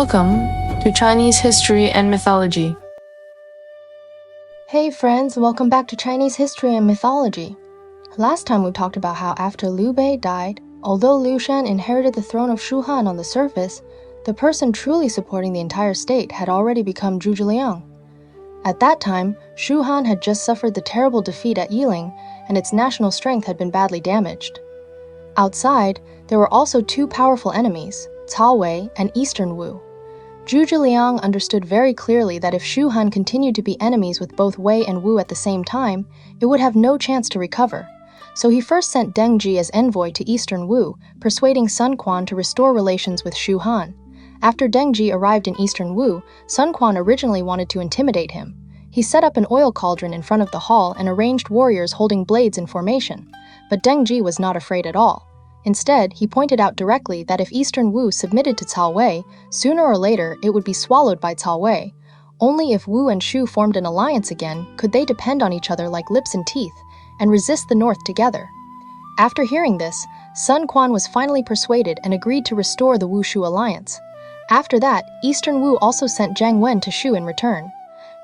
Welcome to Chinese History and Mythology. Hey friends, welcome back to Chinese History and Mythology. Last time we talked about how after Liu Bei died, although Liu Shan inherited the throne of Shu Han on the surface, the person truly supporting the entire state had already become Zhuge Liang. At that time, Shu Han had just suffered the terrible defeat at Yiling, and its national strength had been badly damaged. Outside, there were also two powerful enemies, Cao Wei and Eastern Wu. Zhuge Liang understood very clearly that if Shu Han continued to be enemies with both Wei and Wu at the same time, it would have no chance to recover. So he first sent Deng Ji as envoy to Eastern Wu, persuading Sun Quan to restore relations with Shu Han. After Deng Ji arrived in Eastern Wu, Sun Quan originally wanted to intimidate him. He set up an oil cauldron in front of the hall and arranged warriors holding blades in formation. But Deng Ji was not afraid at all. Instead, he pointed out directly that if Eastern Wu submitted to Cao Wei, sooner or later it would be swallowed by Cao Wei. Only if Wu and Shu formed an alliance again could they depend on each other like lips and teeth, and resist the North together. After hearing this, Sun Quan was finally persuaded and agreed to restore the Wu-Shu alliance. After that, Eastern Wu also sent Zhang Wen to Shu in return.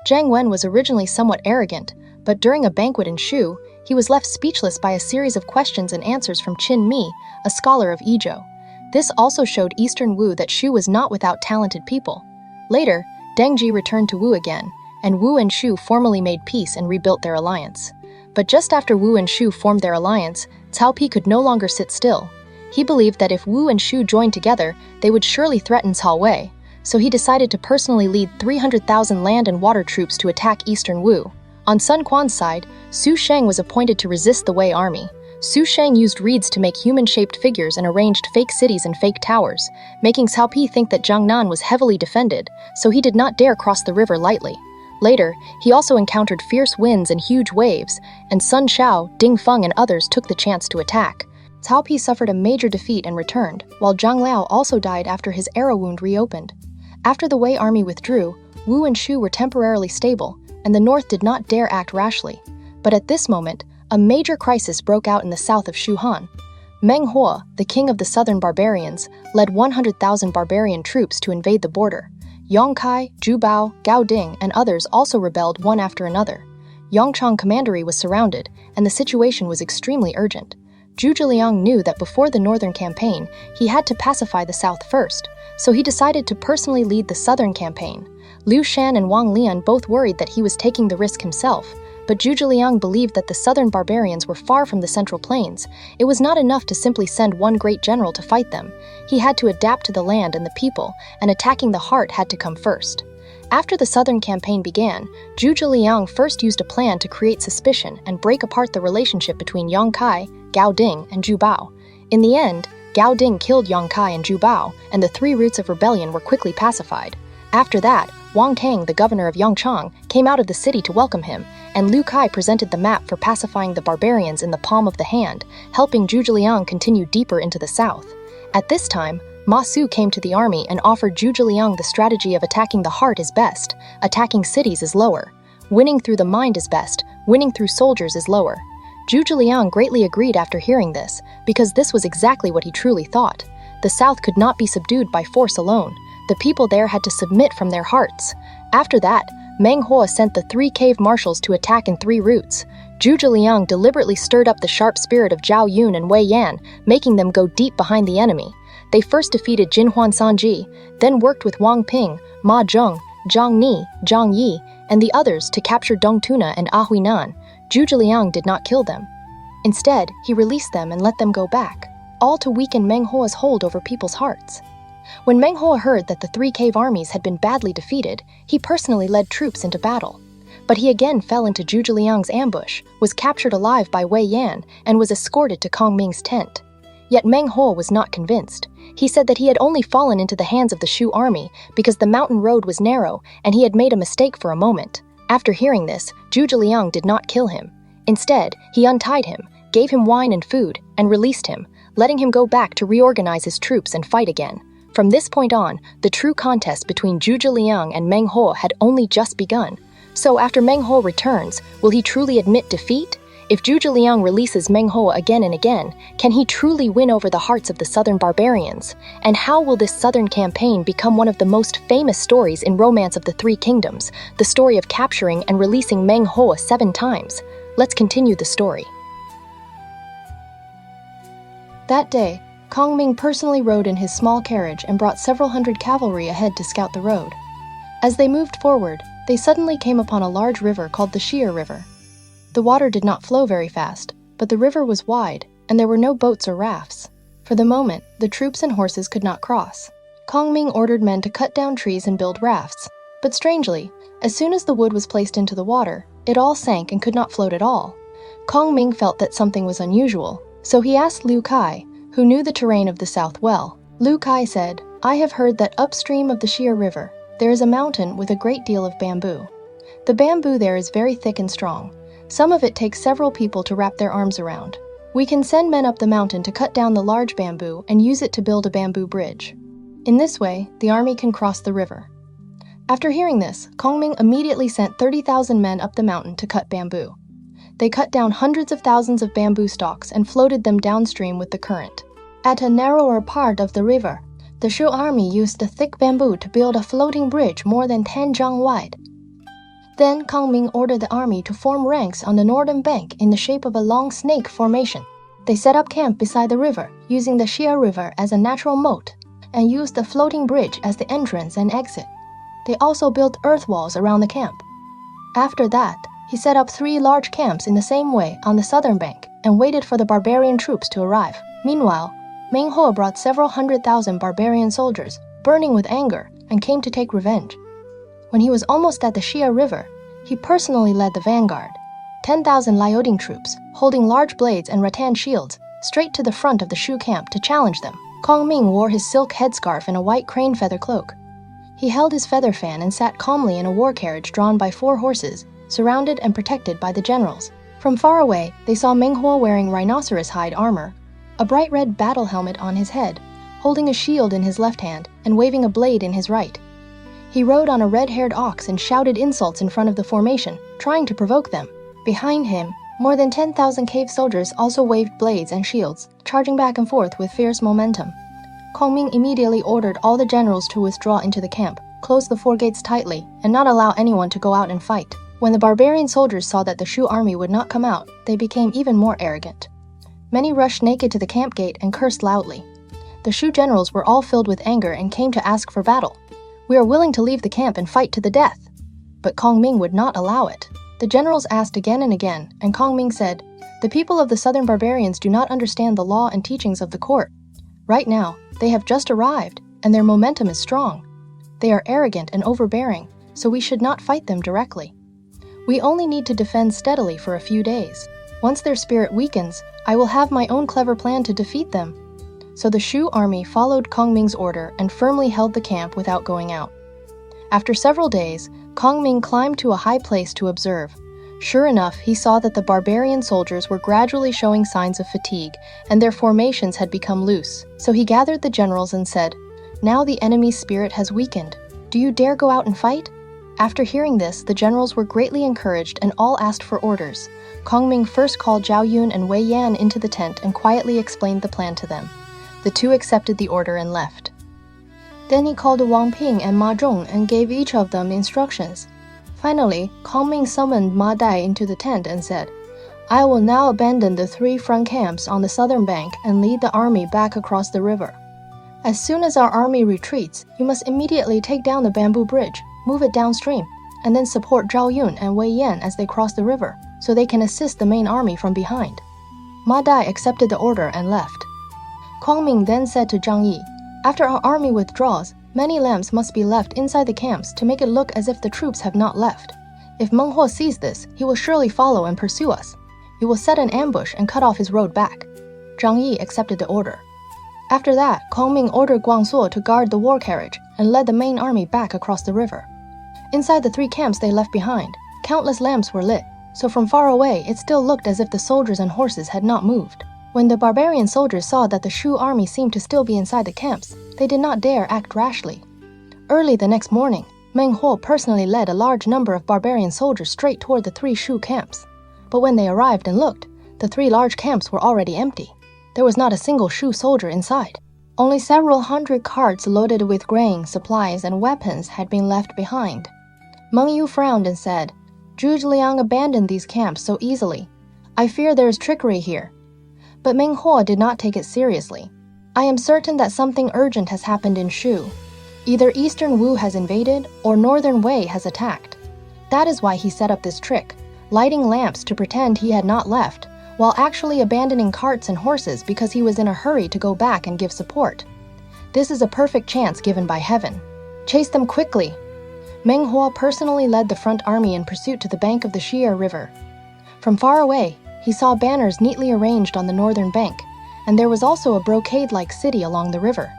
Zhang Wen was originally somewhat arrogant, but during a banquet in Shu, he was left speechless by a series of questions and answers from Qin Mi, a scholar of Yizhou. This also showed Eastern Wu that Shu was not without talented people. Later, Deng Ji returned to Wu again, and Wu and Shu formally made peace and rebuilt their alliance. But just after Wu and Shu formed their alliance, Cao Pi could no longer sit still. He believed that if Wu and Shu joined together, they would surely threaten Cao Wei, so he decided to personally lead 300,000 land and water troops to attack Eastern Wu. On Sun Quan's side, Su Sheng was appointed to resist the Wei army. Su Sheng used reeds to make human-shaped figures and arranged fake cities and fake towers, making Cao Pi think that Jiangnan was heavily defended, so he did not dare cross the river lightly. Later, he also encountered fierce winds and huge waves, and Sun Shao, Ding Feng, and others took the chance to attack. Cao Pi suffered a major defeat and returned, while Zhang Liao also died after his arrow wound reopened. After the Wei army withdrew, Wu and Shu were temporarily stable, and the North did not dare act rashly. But at this moment, a major crisis broke out in the south of Shu Han. Meng Huo, the king of the southern barbarians, led 100,000 barbarian troops to invade the border. Yong Kai, Zhu Bao, Gao Ding, and others also rebelled one after another. Yongchang Commandery was surrounded, and the situation was extremely urgent. Zhuge Liang knew that before the northern campaign, he had to pacify the south first, so he decided to personally lead the southern campaign. Liu Shan and Wang Lian both worried that he was taking the risk himself, but Zhuge Liang believed that the southern barbarians were far from the central plains. It was not enough to simply send one great general to fight them. He had to adapt to the land and the people, and attacking the heart had to come first. After the southern campaign began, Zhuge Liang first used a plan to create suspicion and break apart the relationship between Yong Kai, Gao Ding, and Zhu Bao. In the end, Gao Ding killed Yong Kai and Zhu Bao, and the three roots of rebellion were quickly pacified. After that, Wang Tang, the governor of Yongchang, came out of the city to welcome him, and Liu Kai presented the map for pacifying the barbarians in the palm of the hand, helping Zhuge Liang continue deeper into the south. At this time, Ma Su came to the army and offered Zhuge Liang the strategy of attacking the heart is best, attacking cities is lower. Winning through the mind is best, winning through soldiers is lower. Zhuge Liang greatly agreed after hearing this, because this was exactly what he truly thought. The south could not be subdued by force alone. The people there had to submit from their hearts. After that, Meng Huo sent the 3 cave marshals to attack in 3 routes. Zhuge Liang deliberately stirred up the sharp spirit of Zhao Yun and Wei Yan, making them go deep behind the enemy. They first defeated Jinhuan Sanji, then worked with Wang Ping, Ma Zheng, Zhang Ni, Zhang Yi, and the others to capture Dongtuna and Ahuinan. Zhuge Liang did not kill them. Instead, he released them and let them go back, all to weaken Meng Huo's hold over people's hearts. When Meng Huo heard that the 3 cave armies had been badly defeated, he personally led troops into battle. But he again fell into Zhuge Liang's ambush, was captured alive by Wei Yan, and was escorted to Kongming's tent. Yet Meng Huo was not convinced. He said that he had only fallen into the hands of the Shu army because the mountain road was narrow and he had made a mistake for a moment. After hearing this, Zhuge Liang did not kill him. Instead, he untied him, gave him wine and food, and released him, letting him go back to reorganize his troops and fight again. From this point on, the true contest between Zhuge Liang and Meng Huo had only just begun. So after Meng Huo returns, will he truly admit defeat? If Zhu Zhiliang releases Meng Huo again and again, can he truly win over the hearts of the southern barbarians? And how will this southern campaign become one of the most famous stories in Romance of the Three Kingdoms, the story of capturing and releasing Meng Huo 7 times? Let's continue the story. That day, Kongming personally rode in his small carriage and brought several hundred cavalry ahead to scout the road. As they moved forward, they suddenly came upon a large river called the Xi'er River. The water did not flow very fast, but the river was wide, and there were no boats or rafts. For the moment, the troops and horses could not cross. Kongming ordered men to cut down trees and build rafts. But strangely, as soon as the wood was placed into the water, it all sank and could not float at all. Kongming felt that something was unusual, so he asked Liu Kai, who knew the terrain of the south well. Liu Kai said, "I have heard that upstream of the Xi'er River, there is a mountain with a great deal of bamboo. The bamboo there is very thick and strong. Some of it takes several people to wrap their arms around. We can send men up the mountain to cut down the large bamboo and use it to build a bamboo bridge. In this way, the army can cross the river." After hearing this, Kongming immediately sent 30,000 men up the mountain to cut bamboo. They cut down hundreds of thousands of bamboo stalks and floated them downstream with the current. At a narrower part of the river, the Shu army used the thick bamboo to build a floating bridge more than 10 zhang wide. Then Kongming ordered the army to form ranks on the northern bank in the shape of a long snake formation. They set up camp beside the river, using the Xi'er River as a natural moat, and used the floating bridge as the entrance and exit. They also built earth walls around the camp. After that, he set up 3 large camps in the same way on the southern bank and waited for the barbarian troops to arrive. Meanwhile, Meng Huo brought several 100,000 barbarian soldiers, burning with anger, and came to take revenge. When he was almost at the Xi'er River, he personally led the vanguard, 10,000 Liaoding troops, holding large blades and rattan shields, straight to the front of the Shu camp to challenge them. Kongming wore his silk headscarf and a white crane feather cloak. He held his feather fan and sat calmly in a war carriage drawn by 4 horses, surrounded and protected by the generals. From far away, they saw Meng Huo wearing rhinoceros hide armor, a bright red battle helmet on his head, holding a shield in his left hand and waving a blade in his right. He rode on a red-haired ox and shouted insults in front of the formation, trying to provoke them. Behind him, more than 10,000 cave soldiers also waved blades and shields, charging back and forth with fierce momentum. Kongming immediately ordered all the generals to withdraw into the camp, close the 4 gates tightly, and not allow anyone to go out and fight. When the barbarian soldiers saw that the Shu army would not come out, they became even more arrogant. Many rushed naked to the camp gate and cursed loudly. The Shu generals were all filled with anger and came to ask for battle. "We are willing to leave the camp and fight to the death." But Kongming would not allow it. The generals asked again and again, and Kongming said, "The people of the southern barbarians do not understand the law and teachings of the court. Right now, they have just arrived, and their momentum is strong. They are arrogant and overbearing, so we should not fight them directly. We only need to defend steadily for a few days. Once their spirit weakens, I will have my own clever plan to defeat them." So the Shu army followed Kongming's order and firmly held the camp without going out. After several days, Kongming climbed to a high place to observe. Sure enough, he saw that the barbarian soldiers were gradually showing signs of fatigue, and their formations had become loose. So he gathered the generals and said, "Now the enemy's spirit has weakened. Do you dare go out and fight?" After hearing this, the generals were greatly encouraged and all asked for orders. Kongming first called Zhao Yun and Wei Yan into the tent and quietly explained the plan to them. The 2 accepted the order and left. Then he called Wang Ping and Ma Zhong and gave each of them instructions. Finally, Kongming summoned Ma Dai into the tent and said, "I will now abandon the 3 front camps on the southern bank and lead the army back across the river. As soon as our army retreats, you must immediately take down the bamboo bridge, move it downstream, and then support Zhao Yun and Wei Yan as they cross the river, so they can assist the main army from behind." Ma Dai accepted the order and left. Kongming then said to Zhang Yi, "After our army withdraws, many lamps must be left inside the camps to make it look as if the troops have not left. If Meng Huo sees this, he will surely follow and pursue us. You will set an ambush and cut off his road back." Zhang Yi accepted the order. After that, Kongming ordered Guangsuo to guard the war carriage and led the main army back across the river. Inside the 3 camps they left behind, countless lamps were lit, so from far away it still looked as if the soldiers and horses had not moved. When the barbarian soldiers saw that the Shu army seemed to still be inside the camps, they did not dare act rashly. Early the next morning, Meng Huo personally led a large number of barbarian soldiers straight toward the 3 Shu camps. But when they arrived and looked, the 3 large camps were already empty. There was not a single Shu soldier inside. Only several hundred carts loaded with grain, supplies, and weapons had been left behind. Meng Yu frowned and said, "Zhuge Liang abandoned these camps so easily. I fear there is trickery here." But Meng Huo did not take it seriously. "I am certain that something urgent has happened in Shu. Either Eastern Wu has invaded or Northern Wei has attacked. That is why he set up this trick, lighting lamps to pretend he had not left, while actually abandoning carts and horses because he was in a hurry to go back and give support. This is a perfect chance given by heaven. Chase them quickly." Meng Huo personally led the front army in pursuit to the bank of the Xi'er River. From far away, he saw banners neatly arranged on the northern bank, and there was also a brocade-like city along the river.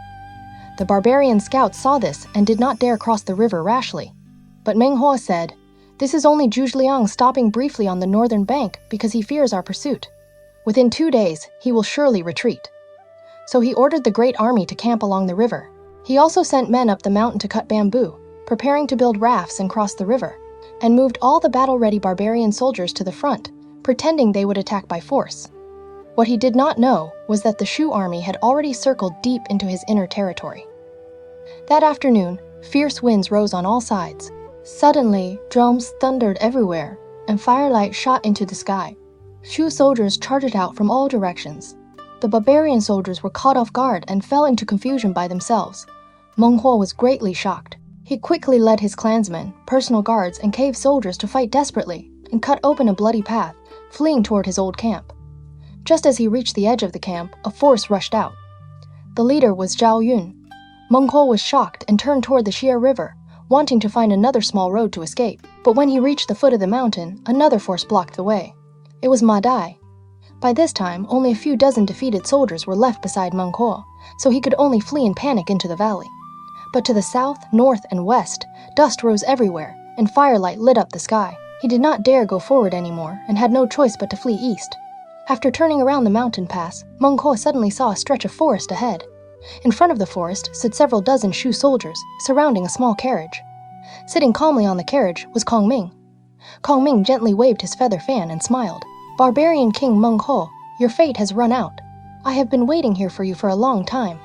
The barbarian scouts saw this and did not dare cross the river rashly. But Meng Huo said, "This is only Zhuge Liang stopping briefly on the northern bank because he fears our pursuit. Within 2 days, he will surely retreat." So he ordered the great army to camp along the river. He also sent men up the mountain to cut bamboo, preparing to build rafts and cross the river, and moved all the battle-ready barbarian soldiers to the front, pretending they would attack by force. What he did not know was that the Shu army had already circled deep into his inner territory. That afternoon, fierce winds rose on all sides. Suddenly, drums thundered everywhere, and firelight shot into the sky. Shu soldiers charged out from all directions. The barbarian soldiers were caught off guard and fell into confusion by themselves. Meng Huo was greatly shocked. He quickly led his clansmen, personal guards, and cave soldiers to fight desperately and cut open a bloody path, fleeing toward his old camp. Just as he reached the edge of the camp, a force rushed out. The leader was Zhao Yun. Meng Huo was shocked and turned toward the Xi'er River, wanting to find another small road to escape. But when he reached the foot of the mountain, another force blocked the way. It was Ma Dai. By this time, only a few dozen defeated soldiers were left beside Meng Huo, so he could only flee in panic into the valley. But to the south, north, and west, dust rose everywhere, and firelight lit up the sky. He did not dare go forward anymore, and had no choice but to flee east. After turning around the mountain pass, Meng Huo suddenly saw a stretch of forest ahead. In front of the forest stood several dozen Shu soldiers, surrounding a small carriage. Sitting calmly on the carriage was Kongming. Kongming gently waved his feather fan and smiled. "Barbarian King Meng Huo, your fate has run out. I have been waiting here for you for a long time."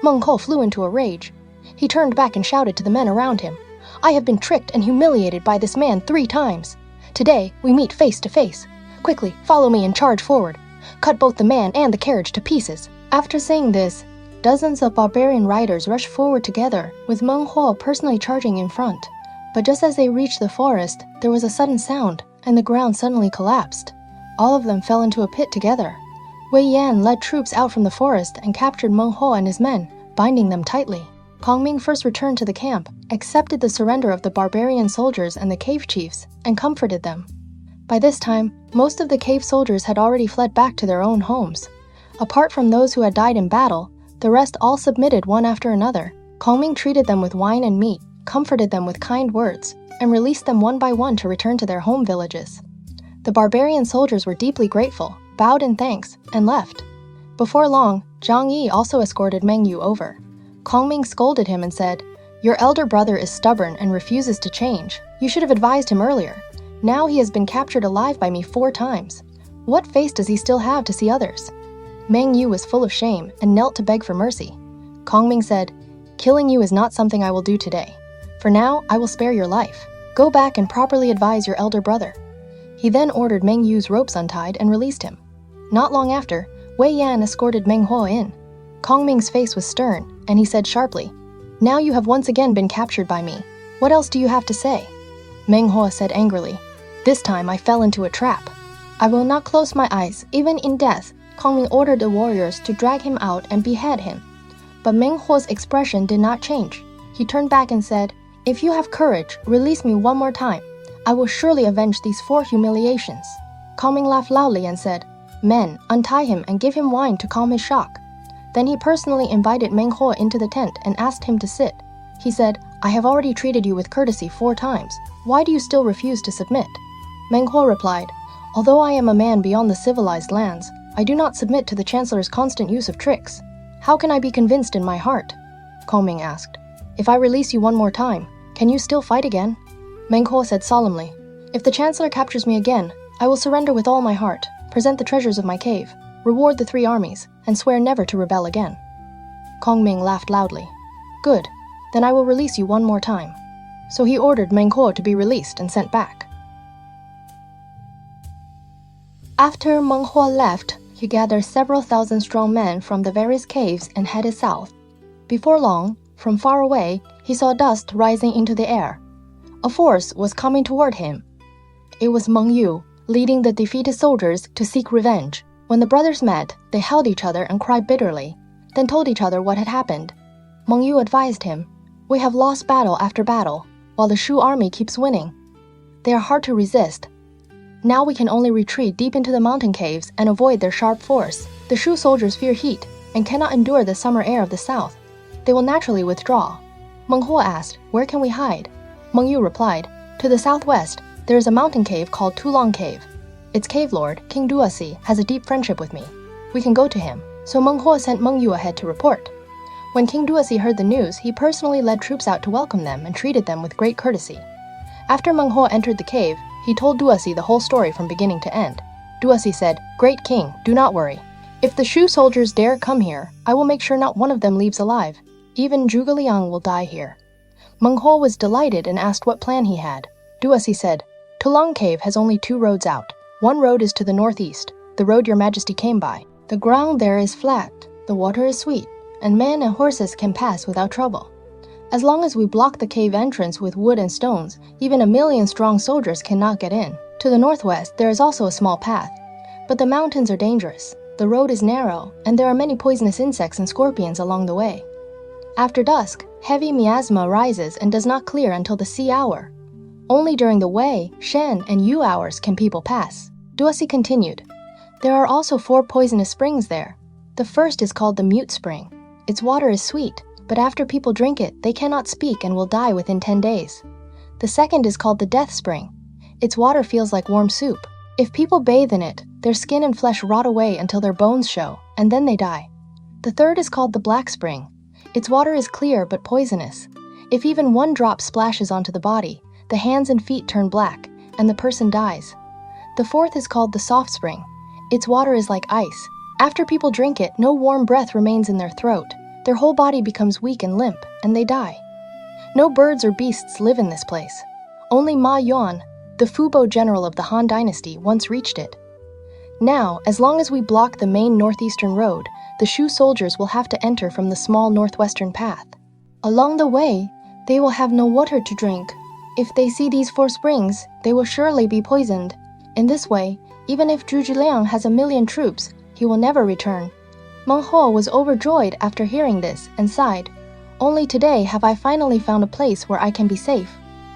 Meng Huo flew into a rage. He turned back and shouted to the men around him, "I have been tricked and humiliated by this man 3 times. Today, we meet face to face. Quickly, follow me and charge forward. Cut both the man and the carriage to pieces." After saying this, dozens of barbarian riders rushed forward together, with Meng Huo personally charging in front. But just as they reached the forest, there was a sudden sound, and the ground suddenly collapsed. All of them fell into a pit together. Wei Yan led troops out from the forest and captured Meng Huo and his men, binding them tightly. Kongming first returned to the camp, accepted the surrender of the barbarian soldiers and the cave chiefs, and comforted them. By this time, most of the cave soldiers had already fled back to their own homes. Apart from those who had died in battle, the rest all submitted one after another. Kongming treated them with wine and meat, comforted them with kind words, and released them one by one to return to their home villages. The barbarian soldiers were deeply grateful, bowed in thanks, and left. Before long, Zhang Yi also escorted Meng Yu over. Kongming scolded him and said, "Your elder brother is stubborn and refuses to change. You should have advised him earlier. Now he has been captured alive by me 4 times. What face does he still have to see others?" Meng Yu was full of shame and knelt to beg for mercy. Kongming said, "Killing you is not something I will do today. For now, I will spare your life. Go back and properly advise your elder brother." He then ordered Meng Yu's ropes untied and released him. Not long after, Wei Yan escorted Meng Huo in. Kongming's face was stern, and he said sharply, "Now you have once again been captured by me. What else do you have to say?" Meng Huo said angrily, "This time I fell into a trap. I will not close my eyes, even in death." Kongming ordered the warriors to drag him out and behead him. But Meng Huo's expression did not change. He turned back and said, "If you have courage, release me one more time. I will surely avenge these 4 humiliations." Kongming laughed loudly and said, "Men, untie him and give him wine to calm his shock." Then he personally invited Meng Huo into the tent and asked him to sit. He said, "I have already treated you with courtesy 4 times. Why do you still refuse to submit?" Meng Huo replied, "Although I am a man beyond the civilized lands, I do not submit to the Chancellor's constant use of tricks. How can I be convinced in my heart?" Kongming asked, "If I release you one more time, can you still fight again?" Meng Huo said solemnly, "If the Chancellor captures me again, I will surrender with all my heart, present the treasures of my cave, reward the 3 armies, and swear never to rebel again." Kongming laughed loudly. "Good, then I will release you one more time." So he ordered Meng Huo to be released and sent back. After Meng Huo left, he gathered several thousand strong men from the various caves and headed south. Before long, from far away, he saw dust rising into the air. A force was coming toward him. It was Meng Yu, leading the defeated soldiers to seek revenge. When the brothers met, they held each other and cried bitterly, then told each other what had happened. Meng Yu advised him, "We have lost battle after battle, while the Shu army keeps winning. They are hard to resist. Now we can only retreat deep into the mountain caves and avoid their sharp force. The Shu soldiers fear heat and cannot endure the summer air of the south. They will naturally withdraw." Meng Huo asked, "Where can we hide?" Meng Yu replied, "To the southwest, there is a mountain cave called Tulong Cave. Its cave lord, King Duasi, has a deep friendship with me. We can go to him." So Meng Huo sent Meng Yu ahead to report. When King Duasi heard the news, he personally led troops out to welcome them and treated them with great courtesy. After Meng Huo entered the cave, he told Duasi the whole story from beginning to end. Duasi said, "Great king, do not worry. If the Shu soldiers dare come here, I will make sure not one of them leaves alive. Even Zhuge Liang will die here." Meng Huo was delighted and asked what plan he had. Duasi said, "Tulong Cave has only 2 roads out. One road is to the northeast, the road your majesty came by. The ground there is flat, the water is sweet, and men and horses can pass without trouble. As long as we block the cave entrance with wood and stones, even 1,000,000 strong soldiers cannot get in. To the northwest, there is also a small path. But the mountains are dangerous. The road is narrow, and there are many poisonous insects and scorpions along the way. After dusk, heavy miasma rises and does not clear until the sea hour. Only during the Wei, Shen, and Yu hours can people pass." Duasi continued, "There are also 4 poisonous springs there. The first is called the Mute Spring. Its water is sweet, but after people drink it, they cannot speak and will die within 10 days. The second is called the Death Spring. Its water feels like warm soup. If people bathe in it, their skin and flesh rot away until their bones show, and then they die. The third is called the Black Spring. Its water is clear but poisonous. If even 1 drop splashes onto the body, the hands and feet turn black, and the person dies. The fourth is called the Soft Spring. Its water is like ice. After people drink it, no warm breath remains in their throat. Their whole body becomes weak and limp, and they die. No birds or beasts live in this place. Only Ma Yuan, the Fubo general of the Han Dynasty, once reached it. Now, as long as we block the main northeastern road, the Shu soldiers will have to enter from the small northwestern path. Along the way, they will have no water to drink. If they see these 4 springs, they will surely be poisoned. In this way, even if Zhuge Liang has 1,000,000 troops, he will never return." Meng Huo was overjoyed after hearing this and sighed, "Only today have I finally found a place where I can be safe.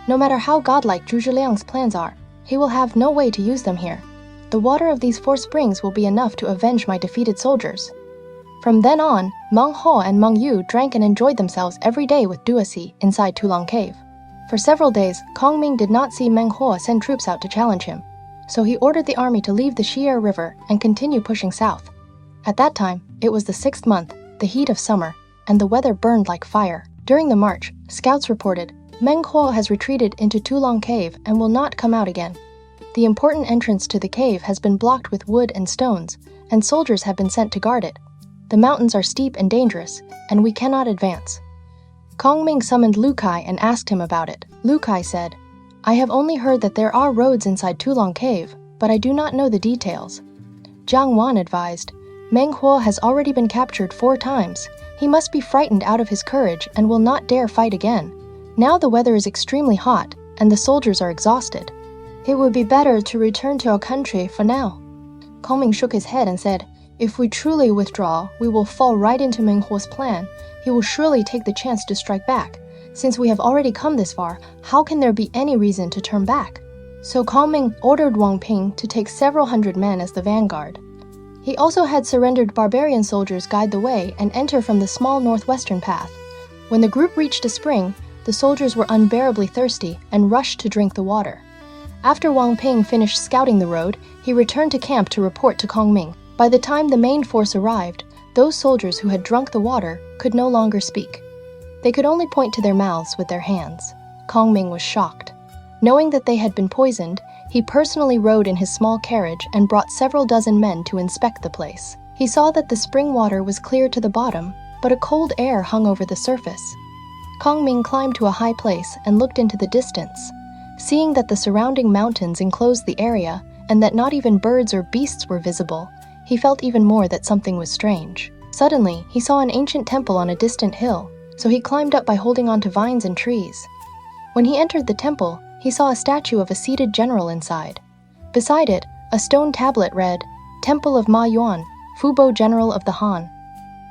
No matter how godlike Zhuge Liang's plans are, he will have no way to use them here. The water of these 4 springs will be enough to avenge my defeated soldiers." From then on, Meng Huo and Meng Yu drank and enjoyed themselves every day with Duasi inside Tulong Cave. For several days, Kongming did not see Meng Huo send troops out to challenge him, so he ordered the army to leave the Xi'er River and continue pushing south. At that time, it was the 6th month, the heat of summer, and the weather burned like fire. During the march, scouts reported, "Meng Huo has retreated into Tulong Cave and will not come out again. The important entrance to the cave has been blocked with wood and stones, and soldiers have been sent to guard it. The mountains are steep and dangerous, and we cannot advance." Kongming summoned Lu Kai and asked him about it. Lu Kai said, "I have only heard that there are roads inside Tulong Cave, but I do not know the details." Jiang Wan advised, "Meng Huo has already been captured 4 times. He must be frightened out of his courage and will not dare fight again. Now the weather is extremely hot, and the soldiers are exhausted. It would be better to return to our country for now." Kongming shook his head and said, "If we truly withdraw, we will fall right into Meng Huo's plan. He will surely take the chance to strike back. Since we have already come this far, how can there be any reason to turn back?" So Kongming ordered Wang Ping to take several hundred men as the vanguard. He also had surrendered barbarian soldiers guide the way and enter from the small northwestern path. When the group reached a spring, the soldiers were unbearably thirsty and rushed to drink the water. After Wang Ping finished scouting the road, he returned to camp to report to Kongming. By the time the main force arrived, those soldiers who had drunk the water could no longer speak. They could only point to their mouths with their hands. Kongming was shocked. Knowing that they had been poisoned, He personally rode in his small carriage and brought several dozen men to inspect the place. He saw that the spring water was clear to the bottom, but a cold air hung over the surface. Kongming climbed to a high place and looked into the distance. Seeing that the surrounding mountains enclosed the area and that not even birds or beasts were visible, he felt even more that something was strange. Suddenly, he saw an ancient temple on a distant hill, so he climbed up by holding onto vines and trees. When he entered the temple, he saw a statue of a seated general inside. Beside it, a stone tablet read, "Temple of Ma Yuan, Fubo General of the Han."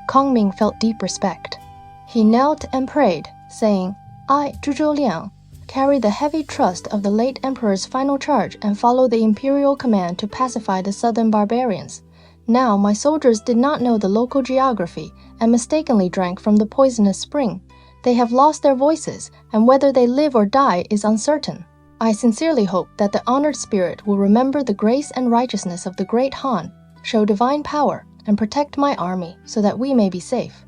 Kongming felt deep respect. He knelt and prayed, saying, "I, Zhuzhou Liang, carry the heavy trust of the late emperor's final charge and follow the imperial command to pacify the southern barbarians. Now my soldiers did not know the local geography and mistakenly drank from the poisonous spring. They have lost their voices, and whether they live or die is uncertain. I sincerely hope that the honored spirit will remember the grace and righteousness of the great Han, show divine power, and protect my army so that we may be safe."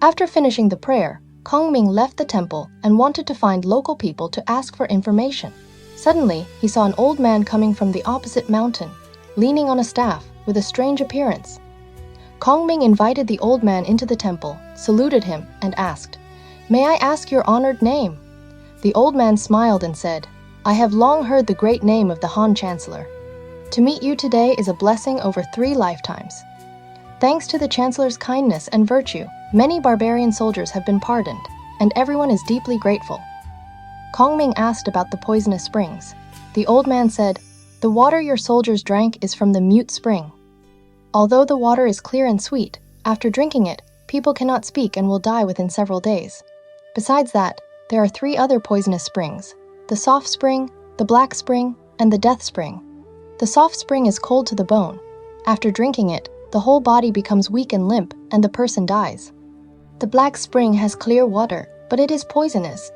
After finishing the prayer, Kongming left the temple and wanted to find local people to ask for information. Suddenly, he saw an old man coming from the opposite mountain, leaning on a staff, with a strange appearance. Kongming invited the old man into the temple, saluted him, and asked, "May I ask your honored name?" The old man smiled and said, "I have long heard the great name of the Han Chancellor. To meet you today is a blessing over 3 lifetimes. Thanks to the Chancellor's kindness and virtue, many barbarian soldiers have been pardoned, and everyone is deeply grateful." Kongming asked about the poisonous springs. The old man said, "The water your soldiers drank is from the Mute Spring. Although the water is clear and sweet, after drinking it, people cannot speak and will die within several days. Besides that, there are 3 other poisonous springs: the Soft Spring, the Black Spring, and the Death Spring. The Soft Spring is cold to the bone. After drinking it, the whole body becomes weak and limp, and the person dies. The Black Spring has clear water, but it is poisonous.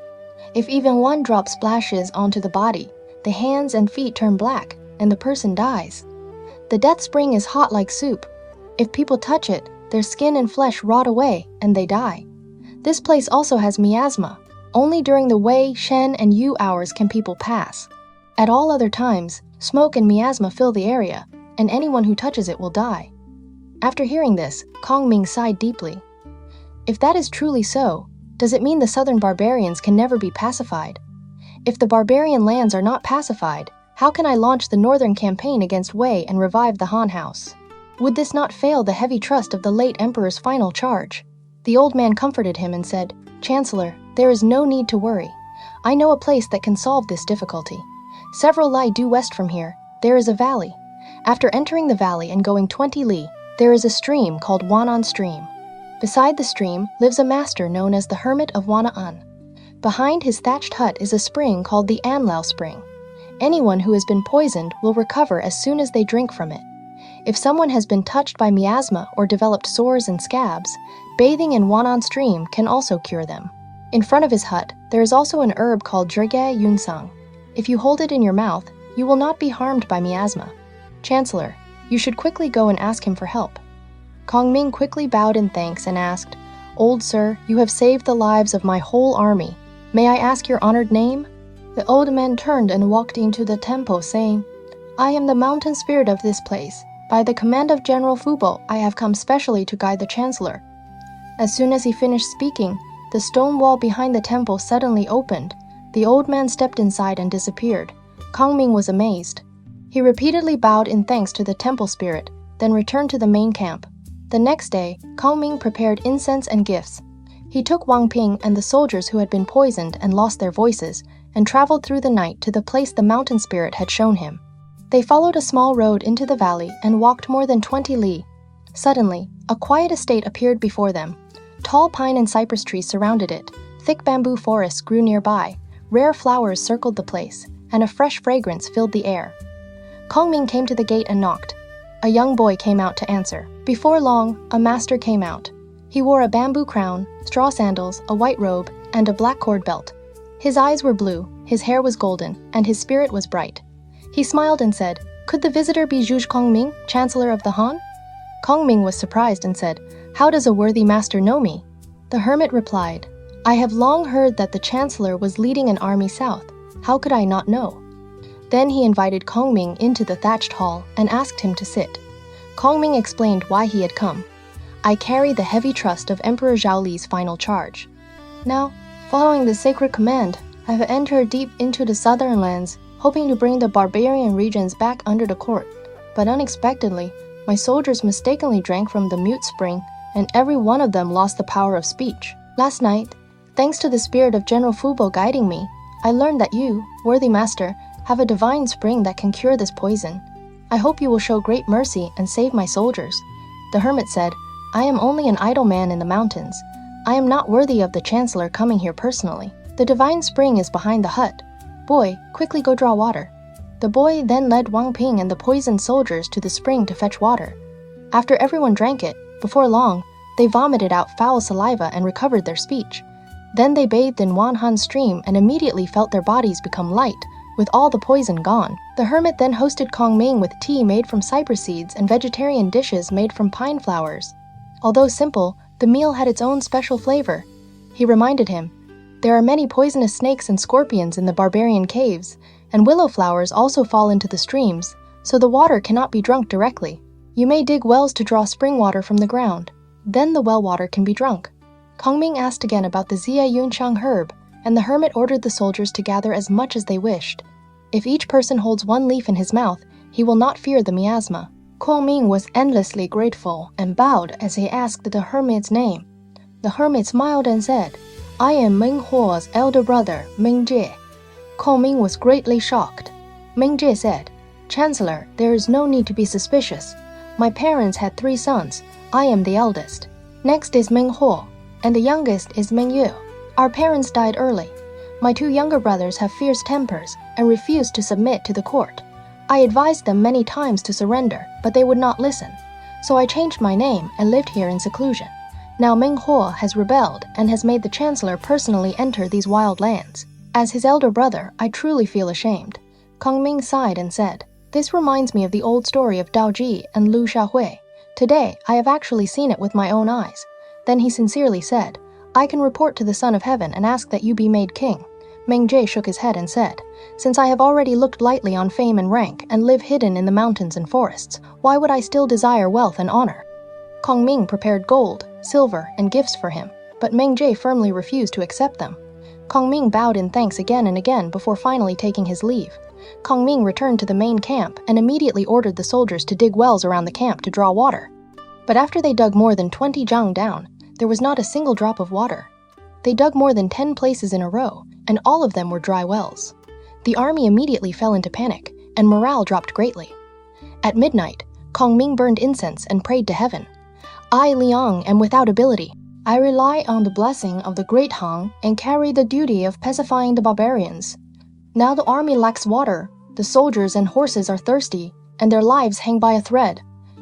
If even 1 drop splashes onto the body, the hands and feet turn black, and the person dies. The Death Spring is hot like soup. If people touch it, their skin and flesh rot away, and they die. This place also has miasma. Only during the Wei, Shen, and Yu hours can people pass. At all other times, smoke and miasma fill the area, and anyone who touches it will die." After hearing this, Kongming sighed deeply. If that is truly so, does it mean the southern barbarians can never be pacified? If the barbarian lands are not pacified, how can I launch the northern campaign against Wei and revive the Han house? Would this not fail the heavy trust of the late emperor's final charge? The old man comforted him and said, "Chancellor, there is no need to worry. I know a place that can solve this difficulty. Several li due west from here, there is a valley. After entering the valley and going 20 li, there is a stream called Wan'an Stream. Beside the stream lives a master known as the Hermit of Wana'an. Behind his thatched hut is a spring called the Anlao Spring. Anyone who has been poisoned will recover as soon as they drink from it. If someone has been touched by miasma or developed sores and scabs, bathing in Wan'an Stream can also cure them. In front of his hut, there is also an herb called Zhige Yunsang. If you hold it in your mouth, you will not be harmed by miasma. Chancellor, you should quickly go and ask him for help." Kongming quickly bowed in thanks and asked, "Old sir, you have saved the lives of my whole army. May I ask your honored name?" The old man turned and walked into the temple, saying, "I am the mountain spirit of this place. By the command of General Fubo, I have come specially to guide the Chancellor." As soon as he finished speaking, the stone wall behind the temple suddenly opened. The old man stepped inside and disappeared. Kongming was amazed. He repeatedly bowed in thanks to the temple spirit, then returned to the main camp. The next day, Kongming prepared incense and gifts. He took Wang Ping and the soldiers who had been poisoned and lost their voices, and traveled through the night to the place the mountain spirit had shown him. They followed a small road into the valley and walked more than 20 li. Suddenly, a quiet estate appeared before them. Tall pine and cypress trees surrounded it. Thick bamboo forests grew nearby. Rare flowers circled the place, and a fresh fragrance filled the air. Kongming came to the gate and knocked. A young boy came out to answer. Before long, a master came out. He wore a bamboo crown, straw sandals, a white robe, and a black cord belt. His eyes were blue, his hair was golden, and his spirit was bright. He smiled and said, "Could the visitor be Zhuge Kongming, Chancellor of the Han?" Kongming was surprised and said, "How does a worthy master know me?" The hermit replied, "I have long heard that the Chancellor was leading an army south. How could I not know?" Then he invited Kongming into the thatched hall and asked him to sit. Kongming explained why he had come. I carry the heavy trust of Emperor Zhao Li's final charge. Now, following the sacred command, I have entered deep into the southern lands, hoping to bring the barbarian regions back under the court. But unexpectedly, my soldiers mistakenly drank from the mute spring, and every one of them lost the power of speech. Last night, thanks to the spirit of General Fubo guiding me, I learned that you, worthy master, have a divine spring that can cure this poison. I hope you will show great mercy and save my soldiers. The hermit said, I am only an idle man in the mountains. I am not worthy of the chancellor coming here personally. The divine spring is behind the hut. Boy, quickly go draw water. The boy then led Wang Ping and the poisoned soldiers to the spring to fetch water. After everyone drank it, before long, they vomited out foul saliva and recovered their speech. Then they bathed in Wanhan's stream and immediately felt their bodies become light, with all the poison gone. The hermit then hosted Kongming with tea made from cypress seeds and vegetarian dishes made from pine flowers. Although simple, the meal had its own special flavor. He reminded him, there are many poisonous snakes and scorpions in the barbarian caves, and willow flowers also fall into the streams, so the water cannot be drunk directly. You may dig wells to draw spring water from the ground. Then the well water can be drunk. Kongming asked again about the Xia Yunxiang herb, and the hermit ordered the soldiers to gather as much as they wished. If each person holds one leaf in his mouth, he will not fear the miasma. Kongming was endlessly grateful and bowed as he asked the hermit's name. The hermit smiled and said, I am Meng Huo's elder brother, Meng Jie. Kongming was greatly shocked. Meng Jie said, Chancellor, there is no need to be suspicious. My parents had 3 sons. I am the eldest. Next is Meng Huo, and the youngest is Meng Yu. Our parents died early. My 2 younger brothers have fierce tempers and refused to submit to the court. I advised them many times to surrender, but they would not listen. So I changed my name and lived here in seclusion. Now Meng Huo has rebelled and has made the chancellor personally enter these wild lands. As his elder brother, I truly feel ashamed. Kongming sighed and said, This reminds me of the old story of Dao Ji and Lu Xiaohui. Today, I have actually seen it with my own eyes. Then he sincerely said, I can report to the Son of Heaven and ask that you be made king. Meng Jie shook his head and said, Since I have already looked lightly on fame and rank and live hidden in the mountains and forests, why would I still desire wealth and honor? Kongming prepared gold, silver, and gifts for him, but Meng Jie firmly refused to accept them. Kongming bowed in thanks again and again before finally taking his leave. Kongming returned to the main camp and immediately ordered the soldiers to dig wells around the camp to draw water. But after they dug more than 20 zhang down, there was not a single drop of water. They dug more than 10 places in a row, and all of them were dry wells. The army immediately fell into panic, and morale dropped greatly. At midnight, Kongming burned incense and prayed to heaven. I, Liang, am without ability. I rely on the blessing of the Great Han and carry the duty of pacifying the barbarians. Now the army lacks water, the soldiers and horses are thirsty, and their lives hang by a thread.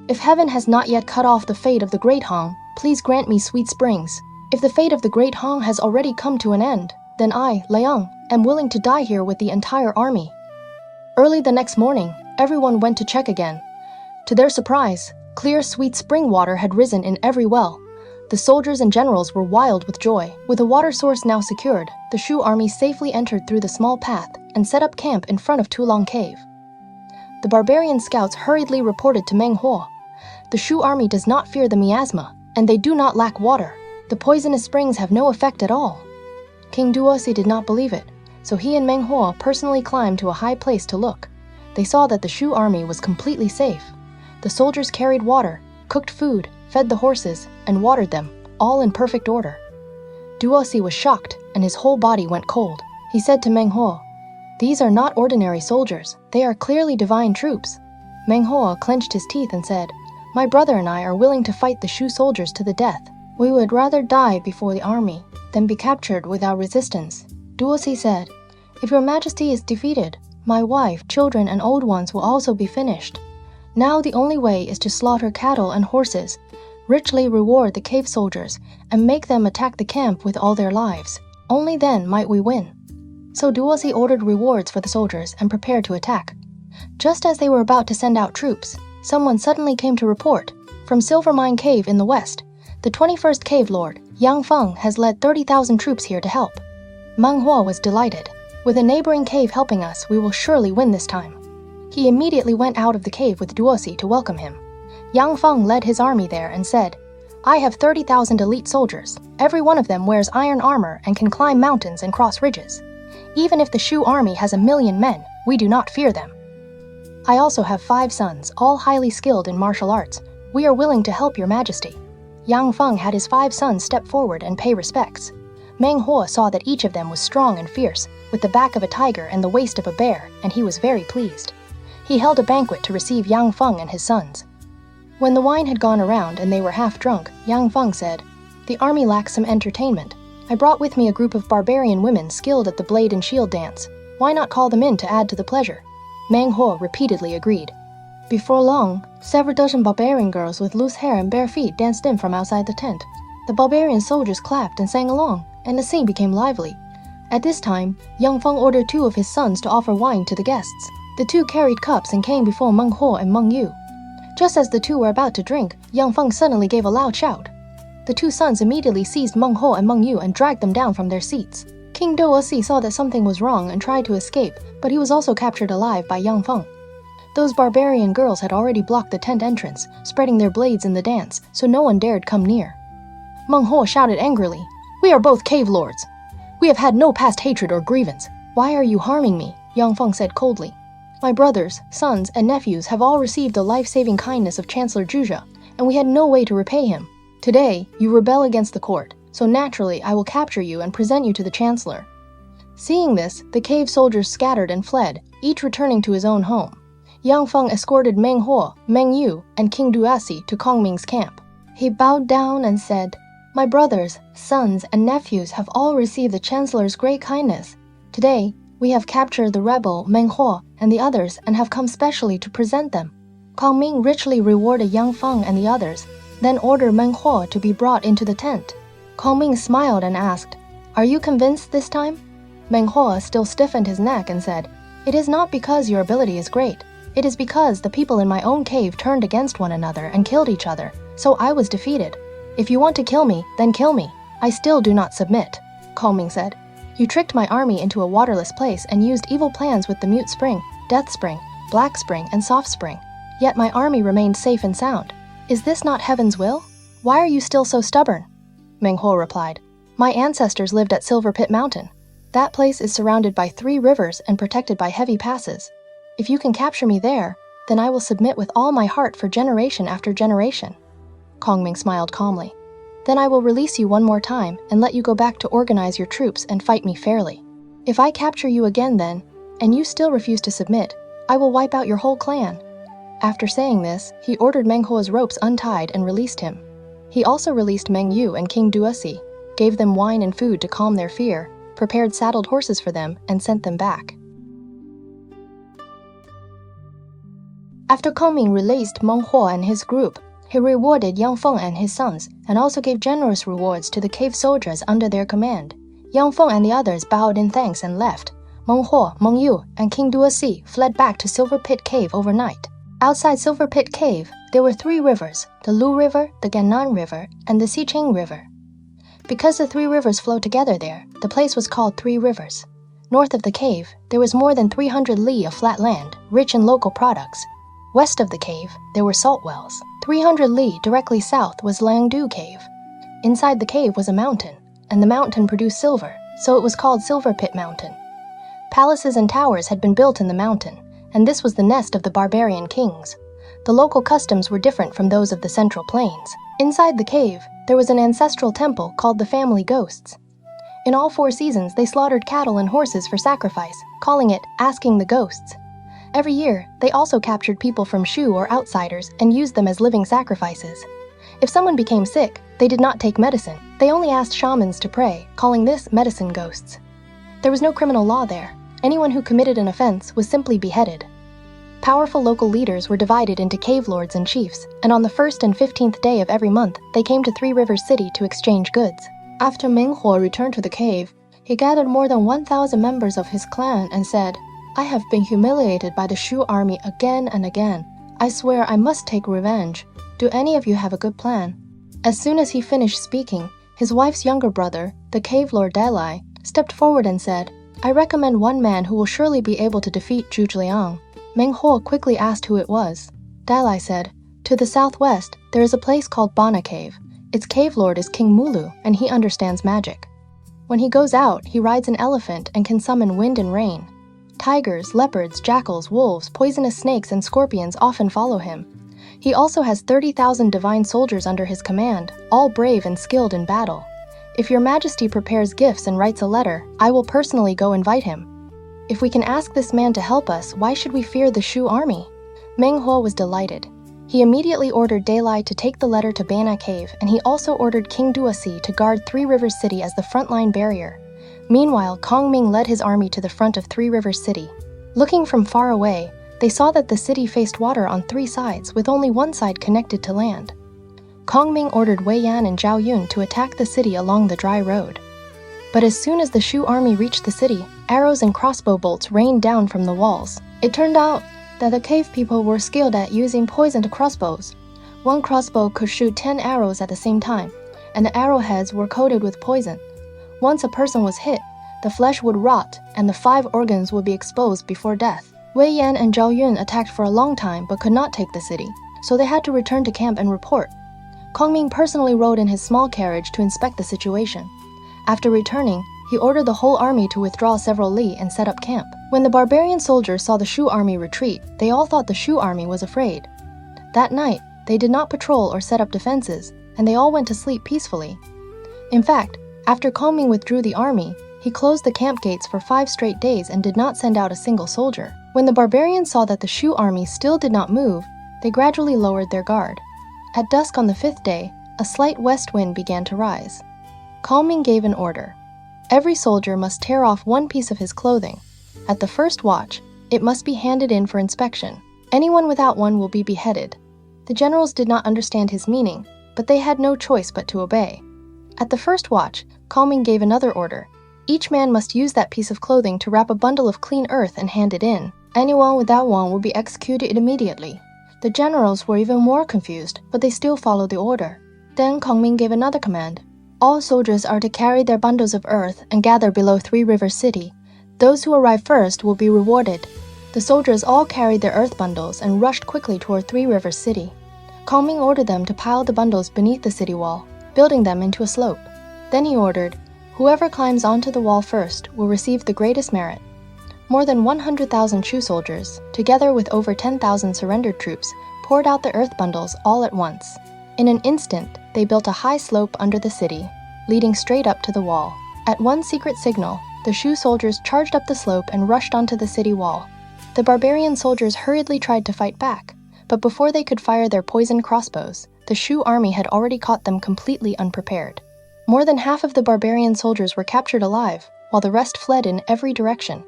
If heaven has not yet cut off the fate of the Great Han, please grant me sweet springs. If the fate of the Great Han has already come to an end, then I, Liang, am willing to die here with the entire army. Early the next morning, everyone went to check again. To their surprise, clear sweet spring water had risen in every well. The soldiers and generals were wild with joy. With a water source now secured, the Shu army safely entered through the small path and set up camp in front of Tulong Cave. The barbarian scouts hurriedly reported to Meng Huo. The Shu army does not fear the miasma, and they do not lack water. The poisonous springs have no effect at all. King Duosi did not believe it, so he and Meng Huo personally climbed to a high place to look. They saw that the Shu army was completely safe. The soldiers carried water, cooked food, fed the horses, and watered them, all in perfect order. Duosi was shocked, and his whole body went cold. He said to Meng Huo, These are not ordinary soldiers. They are clearly divine troops. Meng Huo clenched his teeth and said, My brother and I are willing to fight the Shu soldiers to the death. We would rather die before the army than be captured without resistance. Duosi said, If your majesty is defeated, my wife, children, and old ones will also be finished. Now the only way is to slaughter cattle and horses, richly reward the cave soldiers, and make them attack the camp with all their lives. Only then might we win. So Duosi ordered rewards for the soldiers and prepared to attack. Just as they were about to send out troops, someone suddenly came to report. From Silvermine Cave in the west, the 21st Cave Lord, Yang Feng, has led 30,000 troops here to help. Meng Huo was delighted. With a neighboring cave helping us, we will surely win this time." He immediately went out of the cave with Duosi to welcome him. Yang Feng led his army there and said, "I have 30,000 elite soldiers. Every one of them wears iron armor and can climb mountains and cross ridges. Even if the Shu army has 1,000,000 men, we do not fear them. I also have 5 sons, all highly skilled in martial arts. We are willing to help your majesty." Yang Feng had his 5 sons step forward and pay respects. Meng Huo saw that each of them was strong and fierce, with the back of a tiger and the waist of a bear, and he was very pleased. He held a banquet to receive Yang Feng and his sons. When the wine had gone around and they were half drunk, Yang Feng said, "The army lacks some entertainment. I brought with me a group of barbarian women skilled at the blade and shield dance. Why not call them in to add to the pleasure?" Meng Huo repeatedly agreed. Before long, several dozen barbarian girls with loose hair and bare feet danced in from outside the tent. The barbarian soldiers clapped and sang along, and the scene became lively. At this time, Yang Feng ordered 2 of his sons to offer wine to the guests. The 2 carried cups and came before Meng Huo and Meng Yu. Just as the 2 were about to drink, Yang Feng suddenly gave a loud shout. The 2 sons immediately seized Meng Huo and Meng Yu and dragged them down from their seats. King Duosi saw that something was wrong and tried to escape, but he was also captured alive by Yang Feng. Those barbarian girls had already blocked the tent entrance, spreading their blades in the dance, so no one dared come near. Meng Huo shouted angrily, "We are both cave lords. We have had no past hatred or grievance. Why are you harming me?" Yang Feng said coldly. "My brothers, sons, and nephews have all received the life-saving kindness of Chancellor Zhuge, and we had no way to repay him. Today, you rebel against the court, so naturally I will capture you and present you to the Chancellor." Seeing this, the cave soldiers scattered and fled, each returning to his own home. Yang Feng escorted Meng Huo, Meng Yu, and King Duosi to Kongming's camp. He bowed down and said, "My brothers, sons, and nephews have all received the Chancellor's great kindness. Today, we have captured the rebel Meng Huo and the others and have come specially to present them." Kongming richly rewarded Yang Feng and the others, then ordered Meng Huo to be brought into the tent. Kongming smiled and asked, "Are you convinced this time?" Meng Huo still stiffened his neck and said, "It is not because your ability is great. It is because the people in my own cave turned against one another and killed each other, so I was defeated. If you want to kill me, then kill me. I still do not submit." Kongming said, "You tricked my army into a waterless place and used evil plans with the Mute Spring, Death Spring, Black Spring, and Soft Spring. Yet my army remained safe and sound. Is this not heaven's will? Why are you still so stubborn?" Meng Huo replied, "My ancestors lived at Silver Pit Mountain. That place is surrounded by 3 rivers and protected by heavy passes. If you can capture me there, then I will submit with all my heart for generation after generation." Kongming smiled calmly. "Then I will release you one more time and let you go back to organize your troops and fight me fairly. If I capture you again then, and you still refuse to submit, I will wipe out your whole clan." After saying this, he ordered Meng Huo's ropes untied and released him. He also released Meng Yu and King Duosi, gave them wine and food to calm their fear, prepared saddled horses for them, and sent them back. After Kongming released Meng Huo and his group, he rewarded Yang Feng and his sons, and also gave generous rewards to the cave soldiers under their command. Yang Feng and the others bowed in thanks and left. Meng Huo, Meng Yu, and King Duosi fled back to Silver Pit Cave overnight. Outside Silver Pit Cave, there were 3 rivers, the Lu River, the Gannan River, and the Xi'er River. Because the 3 rivers flowed together there, the place was called 3 Rivers. North of the cave, there was more than 300 li of flat land, rich in local products. West of the cave, there were salt wells. 300 li directly south was Langdu Cave. Inside the cave was a mountain, and the mountain produced silver, so it was called Silver Pit Mountain. Palaces and towers had been built in the mountain, and this was the nest of the barbarian kings. The local customs were different from those of the Central Plains. Inside the cave, there was an ancestral temple called the Family Ghosts. In all 4 seasons, they slaughtered cattle and horses for sacrifice, calling it Asking the Ghosts. Every year, they also captured people from Shu or outsiders and used them as living sacrifices. If someone became sick, they did not take medicine. They only asked shamans to pray, calling this medicine ghosts. There was no criminal law there. Anyone who committed an offense was simply beheaded. Powerful local leaders were divided into cave lords and chiefs, and on the 1st and 15th day of every month, they came to 3 Rivers City to exchange goods. After Meng Huo returned to the cave, he gathered more than 1,000 members of his clan and said, "I have been humiliated by the Shu army again and again. I swear I must take revenge. Do any of you have a good plan?" As soon as he finished speaking, his wife's younger brother, the cave lord Dalai, stepped forward and said, I recommend one man who will surely be able to defeat Zhu Zhiliang. Meng Huo quickly asked who it was. Dalai said, to the southwest, there is a place called Bana Cave. Its cave lord is King Mulu, and he understands magic. When he goes out, he rides an elephant and can summon wind and rain. Tigers, leopards, jackals, wolves, poisonous snakes, and scorpions often follow him. He also has 30,000 divine soldiers under his command, all brave and skilled in battle. If your majesty prepares gifts and writes a letter, I will personally go invite him. If we can ask this man to help us, why should we fear the Shu army? Meng Huo was delighted. He immediately ordered Dalai to take the letter to Bana Cave, and he also ordered King Duosi to guard Three Rivers City as the frontline barrier. Meanwhile, Kongming led his army to the front of Three Rivers City. Looking from far away, they saw that the city faced water on 3 sides, with only one side connected to land. Kongming ordered Wei Yan and Zhao Yun to attack the city along the dry road. But as soon as the Shu army reached the city, arrows and crossbow bolts rained down from the walls. It turned out that the cave people were skilled at using poisoned crossbows. One crossbow could shoot 10 arrows at the same time, and the arrowheads were coated with poison. Once a person was hit, the flesh would rot and the 5 organs would be exposed before death. Wei Yan and Zhao Yun attacked for a long time but could not take the city, so they had to return to camp and report. Kongming personally rode in his small carriage to inspect the situation. After returning, he ordered the whole army to withdraw several li and set up camp. When the barbarian soldiers saw the Shu army retreat, they all thought the Shu army was afraid. That night, they did not patrol or set up defenses, and they all went to sleep peacefully. In fact, after Kongming withdrew the army, he closed the camp gates for 5 straight days and did not send out a single soldier. When the barbarians saw that the Shu army still did not move, they gradually lowered their guard. At dusk on the 5th day, a slight west wind began to rise. Kongming gave an order. Every soldier must tear off one piece of his clothing. At the first watch, it must be handed in for inspection. Anyone without one will be beheaded. The generals did not understand his meaning, but they had no choice but to obey. At the first watch, Kongming gave another order. Each man must use that piece of clothing to wrap a bundle of clean earth and hand it in. Anyone without one will be executed immediately. The generals were even more confused, but they still followed the order. Then Kongming gave another command. All soldiers are to carry their bundles of earth and gather below Three Rivers City. Those who arrive first will be rewarded. The soldiers all carried their earth bundles and rushed quickly toward Three Rivers City. Kongming ordered them to pile the bundles beneath the city wall, building them into a slope. Then he ordered, whoever climbs onto the wall first will receive the greatest merit. More than 100,000 Shu soldiers, together with over 10,000 surrendered troops, poured out the earth bundles all at once. In an instant, they built a high slope under the city, leading straight up to the wall. At one secret signal, the Shu soldiers charged up the slope and rushed onto the city wall. The barbarian soldiers hurriedly tried to fight back, but before they could fire their poisoned crossbows, the Shu army had already caught them completely unprepared. More than half of the barbarian soldiers were captured alive, while the rest fled in every direction.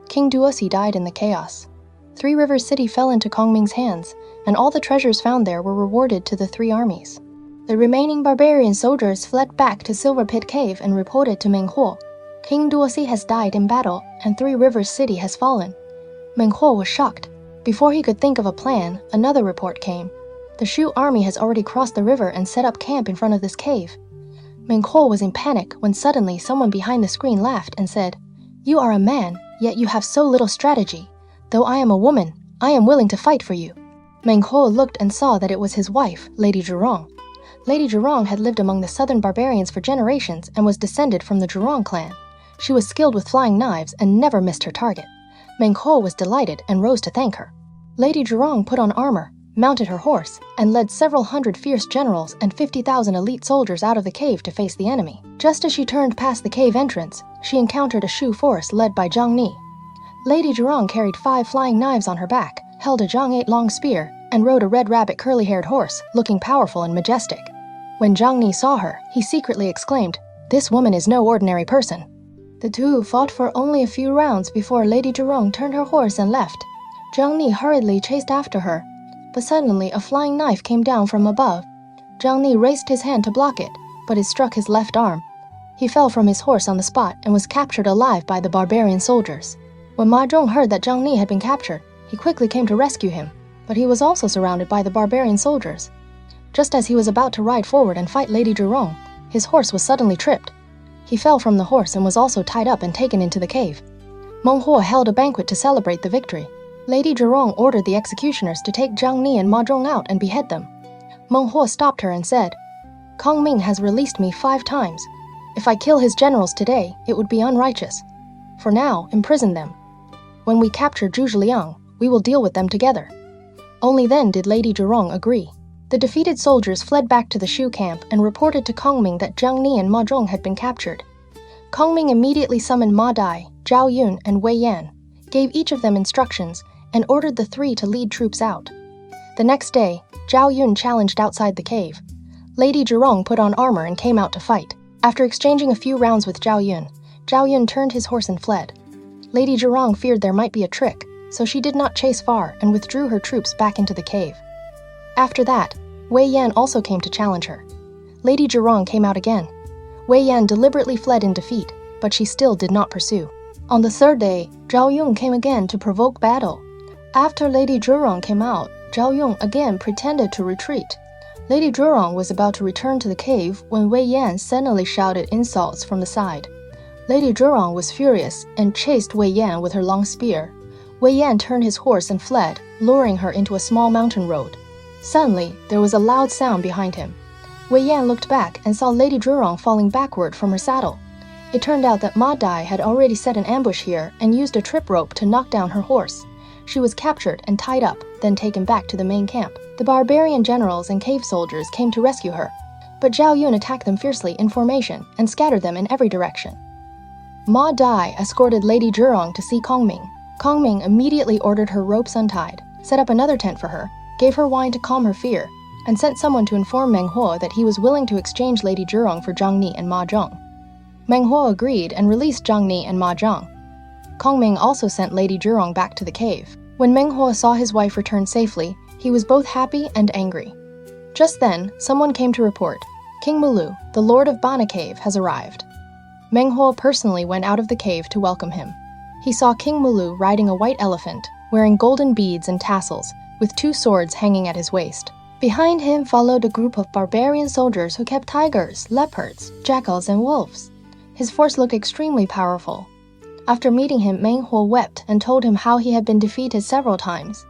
King Duosi died in the chaos. Three Rivers City fell into Kongming's hands, and all the treasures found there were rewarded to the 3 armies. The remaining barbarian soldiers fled back to Silver Pit Cave and reported to Meng Huo. King Duosi has died in battle, and Three Rivers City has fallen. Meng Huo was shocked. Before he could think of a plan, another report came. The Shu army has already crossed the river and set up camp in front of this cave. Meng Huo was in panic when suddenly someone behind the screen laughed and said, "You are a man, yet you have so little strategy. Though I am a woman, I am willing to fight for you." Meng Huo looked and saw that it was his wife, Lady Zhurong. Lady Zhurong had lived among the southern barbarians for generations and was descended from the Zhurong clan. She was skilled with flying knives and never missed her target. Meng Huo was delighted and rose to thank her. Lady Zhurong put on armor, mounted her horse, and led several hundred fierce generals and 50,000 elite soldiers out of the cave to face the enemy. Just as she turned past the cave entrance, she encountered a Shu force led by Zhang Ni. Lady Zhurong carried 5 flying knives on her back, held a Zhang 8 long spear, and rode a red rabbit curly-haired horse, looking powerful and majestic. When Zhang Ni saw her, he secretly exclaimed, "This woman is no ordinary person." The two fought for only a few rounds before Lady Zhurong turned her horse and left. Zhang Ni hurriedly chased after her, but suddenly a flying knife came down from above. Zhang Ni raised his hand to block it, but it struck his left arm. He fell from his horse on the spot and was captured alive by the barbarian soldiers. When Ma Zhong heard that Zhang Ni had been captured, he quickly came to rescue him, but he was also surrounded by the barbarian soldiers. Just as he was about to ride forward and fight Lady Zhurong, his horse was suddenly tripped. He fell from the horse and was also tied up and taken into the cave. Meng Huo held a banquet to celebrate the victory. Lady Zhurong ordered the executioners to take Zhang Ni and Ma Zhong out and behead them. Meng Huo stopped her and said, "Kongming has released me 5 times. If I kill his generals today, it would be unrighteous. For now, imprison them. When we capture Zhuge we will deal with them together." Only then did Lady Zhurong agree. The defeated soldiers fled back to the Shu camp and reported to Kongming that Zhang Ni and Ma Zhong had been captured. Kongming immediately summoned Ma Dai, Zhao Yun, and Wei Yan, gave each of them instructions, and ordered the 3 to lead troops out. The next day, Zhao Yun challenged outside the cave. Lady Zhurong put on armor and came out to fight. After exchanging a few rounds with Zhao Yun turned his horse and fled. Lady Zhurong feared there might be a trick, so she did not chase far and withdrew her troops back into the cave. After that, Wei Yan also came to challenge her. Lady Zhurong came out again. Wei Yan deliberately fled in defeat, but she still did not pursue. On the 3rd day, Zhao Yun came again to provoke battle. After Lady Zhurong came out, Zhao Yun again pretended to retreat. Lady Zhurong was about to return to the cave when Wei Yan suddenly shouted insults from the side. Lady Zhurong was furious and chased Wei Yan with her long spear. Wei Yan turned his horse and fled, luring her into a small mountain road. Suddenly, there was a loud sound behind him. Wei Yan looked back and saw Lady Zhurong falling backward from her saddle. It turned out that Ma Dai had already set an ambush here and used a trip rope to knock down her horse. She was captured and tied up, then taken back to the main camp. The barbarian generals and cave soldiers came to rescue her, but Zhao Yun attacked them fiercely in formation and scattered them in every direction. Ma Dai escorted Lady Zhurong to see Kongming. Kongming immediately ordered her ropes untied, set up another tent for her, gave her wine to calm her fear, and sent someone to inform Meng Huo that he was willing to exchange Lady Zhurong for Zhang Ni and Ma Zhong. Meng Huo agreed and released Zhang Ni and Ma Zhong. Kongming also sent Lady Zhurong back to the cave. When Meng Huo saw his wife return safely, he was both happy and angry. Just then, someone came to report, King Mulu, the Lord of Bana Cave, has arrived. Meng Huo personally went out of the cave to welcome him. He saw King Mulu riding a white elephant, wearing golden beads and tassels, with 2 swords hanging at his waist. Behind him followed a group of barbarian soldiers who kept tigers, leopards, jackals, and wolves. His force looked extremely powerful. After meeting him, Meng Huo wept and told him how he had been defeated several times.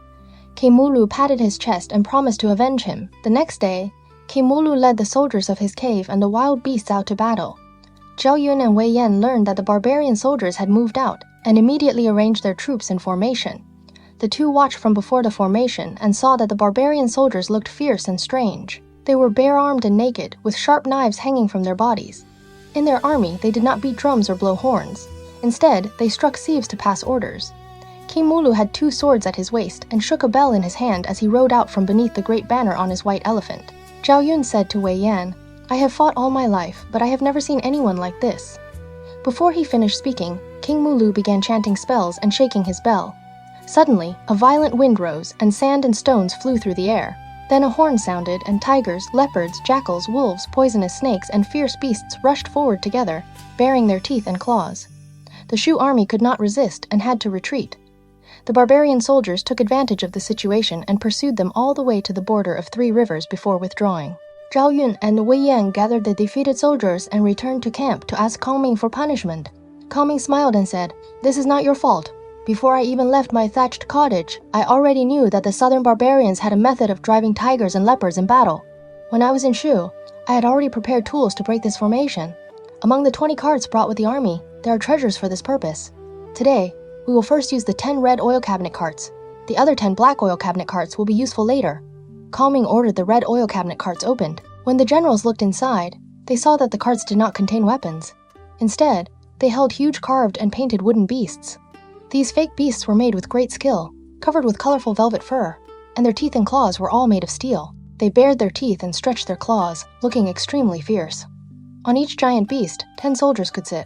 King Mulu patted his chest and promised to avenge him. The next day, King Mulu led the soldiers of his cave and the wild beasts out to battle. Zhao Yun and Wei Yan learned that the barbarian soldiers had moved out and immediately arranged their troops in formation. The 2 watched from before the formation and saw that the barbarian soldiers looked fierce and strange. They were bare-armed and naked, with sharp knives hanging from their bodies. In their army, they did not beat drums or blow horns. Instead, they struck sieves to pass orders. King Mulu had 2 swords at his waist and shook a bell in his hand as he rode out from beneath the great banner on his white elephant. Zhao Yun said to Wei Yan, "I have fought all my life, but I have never seen anyone like this." Before he finished speaking, King Mulu began chanting spells and shaking his bell. Suddenly, a violent wind rose, and sand and stones flew through the air. Then a horn sounded, and tigers, leopards, jackals, wolves, poisonous snakes, and fierce beasts rushed forward together, baring their teeth and claws. The Shu army could not resist and had to retreat. The barbarian soldiers took advantage of the situation and pursued them all the way to the border of 3 rivers before withdrawing. Zhao Yun and Wei Yan gathered the defeated soldiers and returned to camp to ask Kongming for punishment. Kongming smiled and said, "This is not your fault. Before I even left my thatched cottage, I already knew that the southern barbarians had a method of driving tigers and leopards in battle. When I was in Shu, I had already prepared tools to break this formation. Among the 20 carts brought with the army, there are treasures for this purpose. Today, we will first use the 10 red oil cabinet carts. The other 10 black oil cabinet carts will be useful later." Kongming ordered the red oil cabinet carts opened. When the generals looked inside, they saw that the carts did not contain weapons. Instead, they held huge carved and painted wooden beasts. These fake beasts were made with great skill, covered with colorful velvet fur, and their teeth and claws were all made of steel. They bared their teeth and stretched their claws, looking extremely fierce. On each giant beast, 10 soldiers could sit.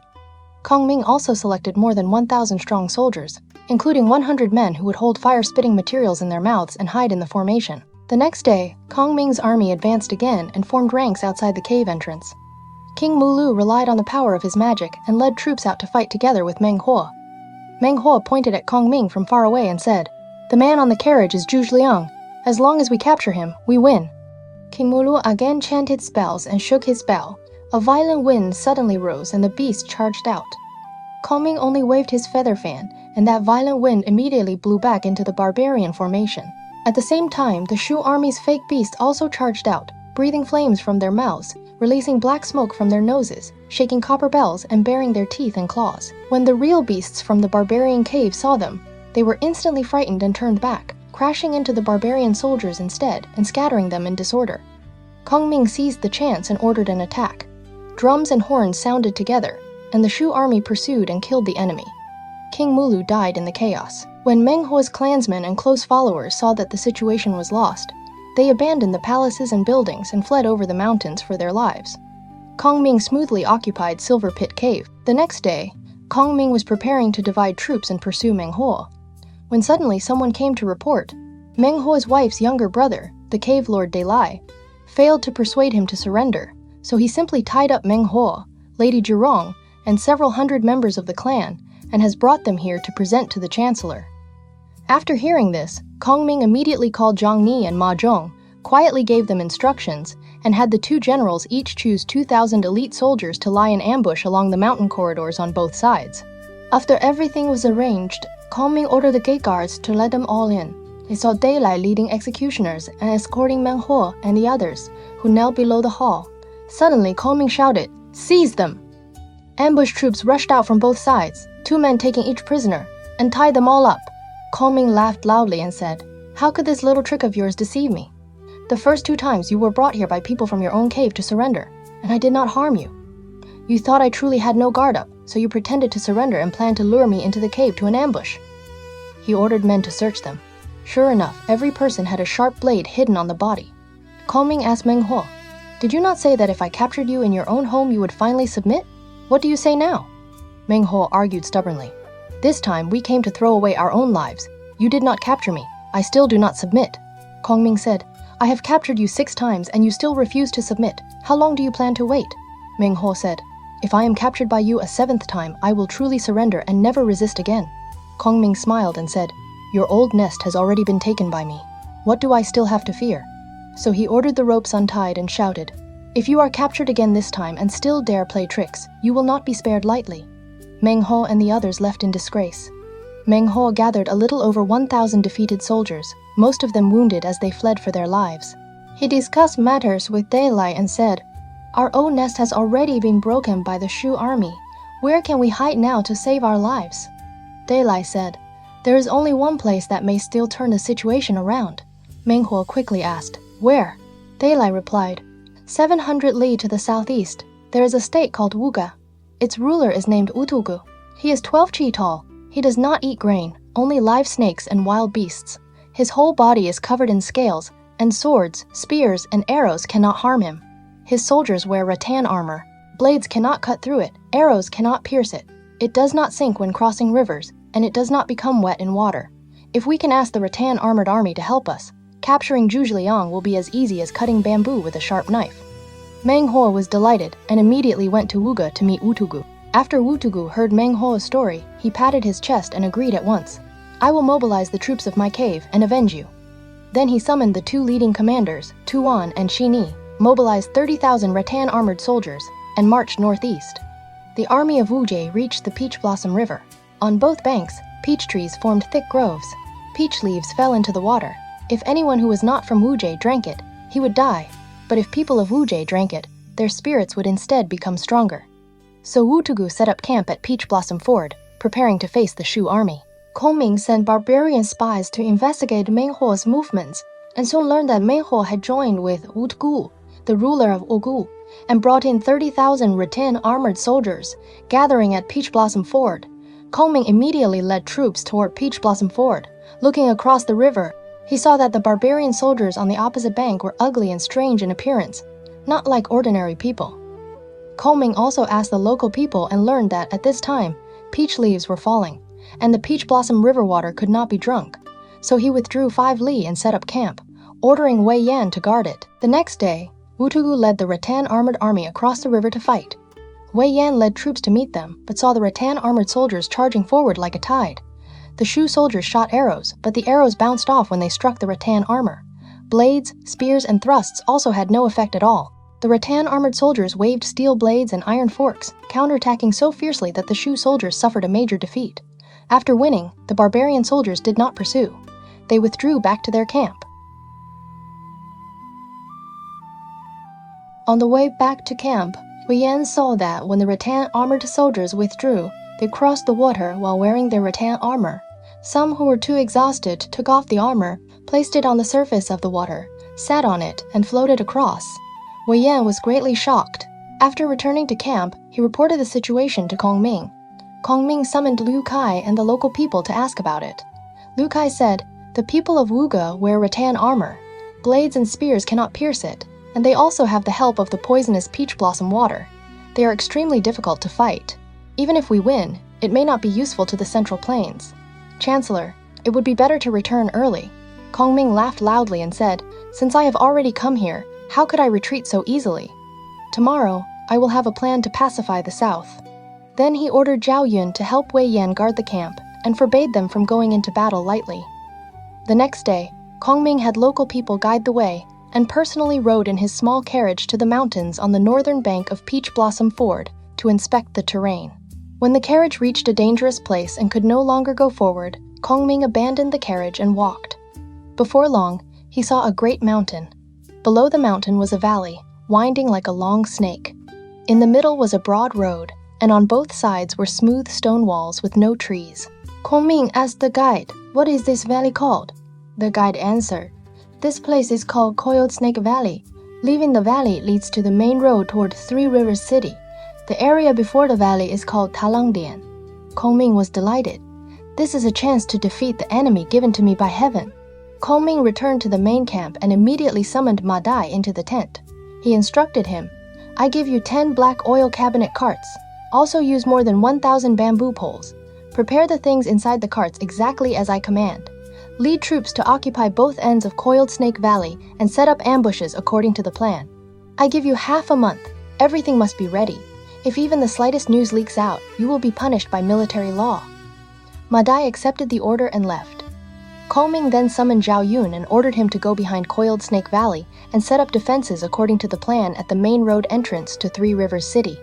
Kongming also selected more than 1,000 strong soldiers, including 100 men who would hold fire-spitting materials in their mouths and hide in the formation. The next day, Kongming's army advanced again and formed ranks outside the cave entrance. King Mulu relied on the power of his magic and led troops out to fight together with Meng Huo. Meng Huo pointed at Kongming from far away and said, "The man on the carriage is Zhuge Liang. As long as we capture him, we win." King Mulu again chanted spells and shook his bell. A violent wind suddenly rose and the beast charged out. Kongming only waved his feather fan, and that violent wind immediately blew back into the barbarian formation. At the same time, the Shu army's fake beasts also charged out, breathing flames from their mouths, releasing black smoke from their noses, shaking copper bells and baring their teeth and claws. When the real beasts from the barbarian cave saw them, they were instantly frightened and turned back, crashing into the barbarian soldiers instead and scattering them in disorder. Kongming seized the chance and ordered an attack. Drums and horns sounded together, and the Shu army pursued and killed the enemy. King Mulu died in the chaos. When Meng Huo's clansmen and close followers saw that the situation was lost, they abandoned the palaces and buildings and fled over the mountains for their lives. Kongming smoothly occupied Silver Pit Cave. The next day, Kongming was preparing to divide troops and pursue Meng Huo, when suddenly someone came to report. Meng Huo's wife's younger brother, the cave lord Delai, failed to persuade him to surrender, so he simply tied up Meng Huo, Lady Zhurong, and several hundred members of the clan, and has brought them here to present to the chancellor. After hearing this, Kongming immediately called Zhang Ni and Ma Zhong, quietly gave them instructions, and had the two generals each choose 2,000 elite soldiers to lie in ambush along the mountain corridors on both sides. After everything was arranged, Kongming ordered the gate guards to let them all in. They saw daylight leading executioners and escorting Meng Huo and the others, who knelt below the hall. Suddenly, Kongming shouted, "Seize them!" Ambush troops rushed out from both sides, 2 men taking each prisoner, and tied them all up. Kongming laughed loudly and said, "How could this little trick of yours deceive me? The first 2 times you were brought here by people from your own cave to surrender, and I did not harm you. You thought I truly had no guard up, so you pretended to surrender and planned to lure me into the cave to an ambush." He ordered men to search them. Sure enough, every person had a sharp blade hidden on the body. Kongming asked Meng Huo, "Did you not say that if I captured you in your own home you would finally submit? What do you say now?" Meng Huo argued stubbornly, "This time we came to throw away our own lives. You did not capture me. I still do not submit." Kongming said, "I have captured you 6 times and you still refuse to submit. How long do you plan to wait?" Meng Huo said, "If I am captured by you a 7th time, I will truly surrender and never resist again." Kongming smiled and said, "Your old nest has already been taken by me. What do I still have to fear?" So he ordered the ropes untied and shouted, "If you are captured again this time and still dare play tricks, you will not be spared lightly." Meng Huo and the others left in disgrace. Meng Huo gathered a little over 1,000 defeated soldiers, most of them wounded as they fled for their lives. He discussed matters with Daylight and said, "Our own nest has already been broken by the Shu army. Where can we hide now to save our lives?" Daylight said, "There is only one place that may still turn the situation around." Meng Huo quickly asked, "Where?" Daylight replied, 700 li to the southeast, there is a state called Wuga. Its ruler is named Utugu. He is 12 chi tall. He does not eat grain, only live snakes and wild beasts. His whole body is covered in scales, and swords, spears, and arrows cannot harm him. His soldiers wear rattan armor. Blades cannot cut through it, arrows cannot pierce it. It does not sink when crossing rivers, and it does not become wet in water. If we can ask the rattan-armored army to help us, capturing Zhujiang will be as easy as cutting bamboo with a sharp knife." Meng Huo was delighted and immediately went to Wuga to meet Utugu. After Utugu heard Meng Huo's story, he patted his chest and agreed at once. "I will mobilize the troops of my cave and avenge you." Then he summoned the 2 leading commanders, Tuan and Shini, mobilized 30,000 rattan-armored soldiers, and marched northeast. The army of Wujie reached the Peach Blossom River. On both banks, peach trees formed thick groves. Peach leaves fell into the water. If anyone who was not from Wujie drank it, he would die. But if people of Wujie drank it, their spirits would instead become stronger. So Wutugu set up camp at Peach Blossom Ford, preparing to face the Shu army. Kongming sent barbarian spies to investigate Meng Huo's movements, and soon learned that Meng Huo had joined with Wutugu, the ruler of Ogu, and brought in 30,000 rattan-armored soldiers, gathering at Peach Blossom Ford. Kongming immediately led troops toward Peach Blossom Ford. Looking across the river, he saw that the barbarian soldiers on the opposite bank were ugly and strange in appearance, not like ordinary people. Kongming also asked the local people and learned that at this time, peach leaves were falling, and the Peach Blossom River water could not be drunk. So he withdrew 5 li and set up camp, ordering Wei Yan to guard it. The next day, Wutugu led the rattan-armored army across the river to fight. Wei Yan led troops to meet them, but saw the rattan-armored soldiers charging forward like a tide. The Shu soldiers shot arrows, but the arrows bounced off when they struck the rattan armor. Blades, spears, and thrusts also had no effect at all. The rattan armored soldiers waved steel blades and iron forks, counterattacking so fiercely that the Shu soldiers suffered a major defeat. After winning, the barbarian soldiers did not pursue. They withdrew back to their camp. On the way back to camp, Wei Yan saw that when the rattan armored soldiers withdrew, they crossed the water while wearing their rattan armor. Some who were too exhausted took off the armor, placed it on the surface of the water, sat on it, and floated across. Wei Yan was greatly shocked. After returning to camp, he reported the situation to Kongming. Kongming summoned Liu Kai and the local people to ask about it. Liu Kai said, "The people of Wuge wear rattan armor. Blades and spears cannot pierce it, and they also have the help of the poisonous peach blossom water. They are extremely difficult to fight. Even if we win, it may not be useful to the Central Plains. Chancellor, it would be better to return early." Kongming laughed loudly and said, "Since I have already come here, how could I retreat so easily? Tomorrow, I will have a plan to pacify the south." Then he ordered Zhao Yun to help Wei Yan guard the camp and forbade them from going into battle lightly. The next day, Kongming had local people guide the way and personally rode in his small carriage to the mountains on the northern bank of Peach Blossom Ford to inspect the terrain. When the carriage reached a dangerous place and could no longer go forward, Kongming abandoned the carriage and walked. Before long, he saw a great mountain. Below the mountain was a valley, winding like a long snake. In the middle was a broad road, and on both sides were smooth stone walls with no trees. Kongming asked the guide, "What is this valley called?" The guide answered, "This place is called Coiled Snake Valley. Leaving the valley leads to the main road toward 3 Rivers City. The area before the valley is called Talangdian." Kongming was delighted. "This is a chance to defeat the enemy given to me by heaven." Kongming returned to the main camp and immediately summoned Ma Dai into the tent. He instructed him, "I give you 10 black oil cabinet carts. Also use more than 1,000 bamboo poles. Prepare the things inside the carts exactly as I command. Lead troops to occupy both ends of Coiled Snake Valley and set up ambushes according to the plan. I give you half a month. Everything must be ready. If even the slightest news leaks out, you will be punished by military law." Ma Dai accepted the order and left. Kongming then summoned Zhao Yun and ordered him to go behind Coiled Snake Valley and set up defenses according to the plan at the main road entrance to 3 Rivers City.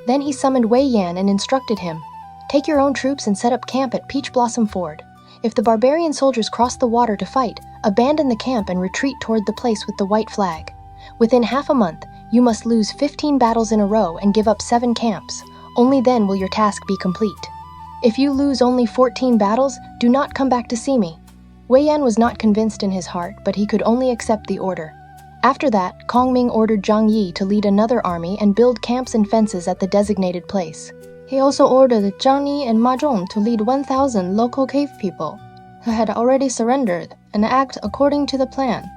Then he summoned Wei Yan and instructed him, "Take your own troops and set up camp at Peach Blossom Ford. If the barbarian soldiers cross the water to fight, abandon the camp and retreat toward the place with the white flag. Within half a month, you must lose 15 battles in a row and give up 7 camps. Only then will your task be complete. If you lose only 14 battles, do not come back to see me." Wei Yan was not convinced in his heart, but he could only accept the order. After that, Kongming ordered Zhang Yi to lead another army and build camps and fences at the designated place. He also ordered Zhang Yi and Ma Zhong to lead 1,000 local cave people who had already surrendered and act according to the plan.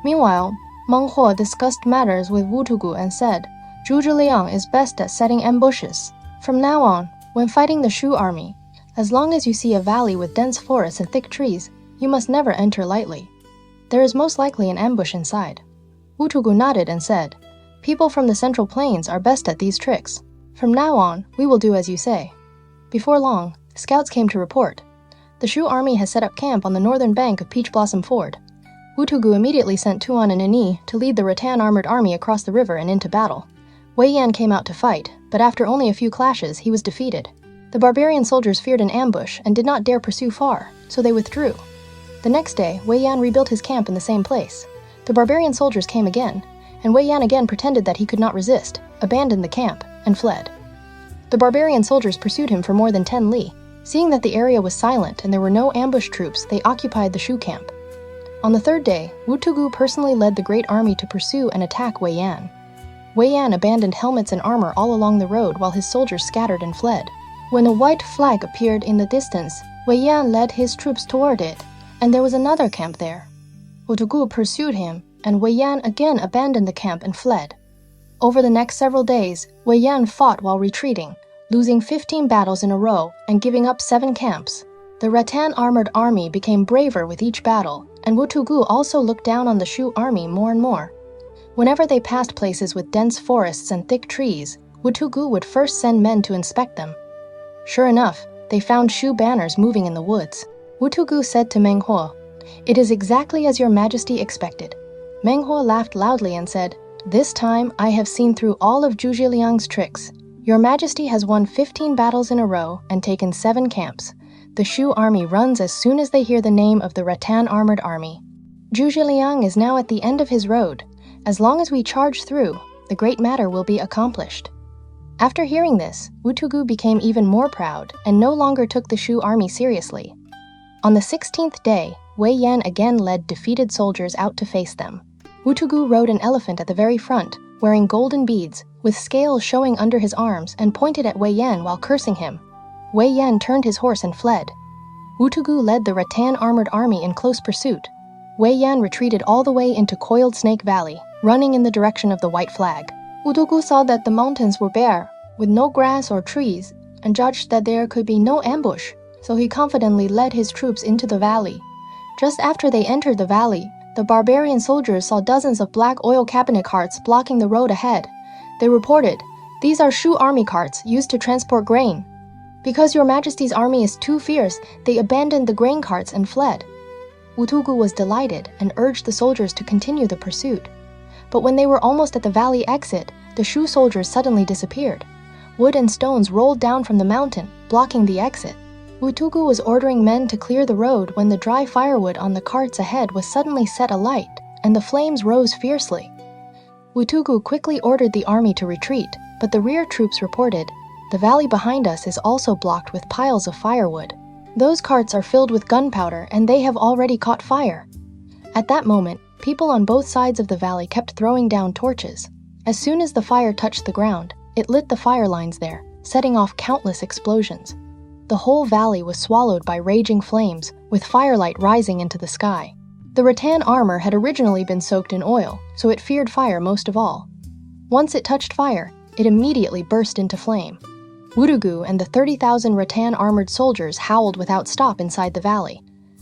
Meanwhile, Meng Huo discussed matters with Wu Tugu and said, "Zhu Zhiliang is best at setting ambushes. From now on, when fighting the Shu army, as long as you see a valley with dense forests and thick trees, you must never enter lightly. There is most likely an ambush inside." Wu Tugu nodded and said, "People from the Central Plains are best at these tricks. From now on, we will do as you say." Before long, scouts came to report. The Shu army has set up camp on the northern bank of Peach Blossom Ford. Wu Tugu immediately sent Tuan and Ani to lead the rattan-armored army across the river and into battle. Wei Yan came out to fight, but after only a few clashes, he was defeated. The barbarian soldiers feared an ambush and did not dare pursue far, so they withdrew. The next day, Wei Yan rebuilt his camp in the same place. The barbarian soldiers came again, and Wei Yan again pretended that he could not resist, abandoned the camp, and fled. The barbarian soldiers pursued him for more than 10 li. Seeing that the area was silent and there were no ambush troops, they occupied the Shu camp. On the 3rd day, Wu Tugu personally led the great army to pursue and attack Wei Yan. Wei Yan abandoned helmets and armor all along the road while his soldiers scattered and fled. When a white flag appeared in the distance, Wei Yan led his troops toward it, and there was another camp there. Wu Tugu pursued him, and Wei Yan again abandoned the camp and fled. Over the next several days, Wei Yan fought while retreating, losing 15 battles in a row and giving up 7 camps. The rattan-armored army became braver with each battle, and Wu Tugu also looked down on the Shu army more and more. Whenever they passed places with dense forests and thick trees, Wu Tugu would first send men to inspect them. Sure enough, they found Shu banners moving in the woods. Wu Tugu said to Meng Huo, "It is exactly as your majesty expected." Meng Huo laughed loudly and said, This time, I have seen through all of Zhu Zhiliang's tricks. Your Majesty has won 15 battles in a row and taken 7 camps. The Shu army runs as soon as they hear the name of the rattan armored army. Zhu Zhiliang is now at the end of his road. As long as we charge through, the great matter will be accomplished. After hearing this, Wutugu became even more proud and no longer took the Shu army seriously. On the 16th day, Wei Yan again led defeated soldiers out to face them. Wutugu rode an elephant at the very front, wearing golden beads, with scales showing under his arms, and pointed at Wei Yan while cursing him. Wei Yan turned his horse and fled. Wutugu led the rattan armored army in close pursuit. Wei Yan retreated all the way into Coiled Snake Valley, running in the direction of the white flag. Wutugu saw that the mountains were bare, with no grass or trees, and judged that there could be no ambush, so he confidently led his troops into the valley. Just after they entered the valley, the barbarian soldiers saw dozens of black oil cabinet carts blocking the road ahead. They reported, "These are Shu army carts used to transport grain. Because your Majesty's army is too fierce, they abandoned the grain carts and fled." Wutugu was delighted and urged the soldiers to continue the pursuit. But when they were almost at the valley exit, the Shu soldiers suddenly disappeared. Wood and stones rolled down from the mountain, blocking the exit. Wutugu was ordering men to clear the road when the dry firewood on the carts ahead was suddenly set alight, and the flames rose fiercely. Wutugu quickly ordered the army to retreat, but the rear troops reported, "The valley behind us is also blocked with piles of firewood. Those carts are filled with gunpowder, and they have already caught fire." At that moment, people on both sides of the valley kept throwing down torches. As soon as the fire touched the ground, it lit the fire lines there, setting off countless explosions. The whole valley was swallowed by raging flames, with firelight rising into the sky. The rattan armor had originally been soaked in oil, so it feared fire most of all. Once it touched fire, it immediately burst into flame. Wutugu and the 30,000 rattan-armored soldiers howled without stop inside the valley.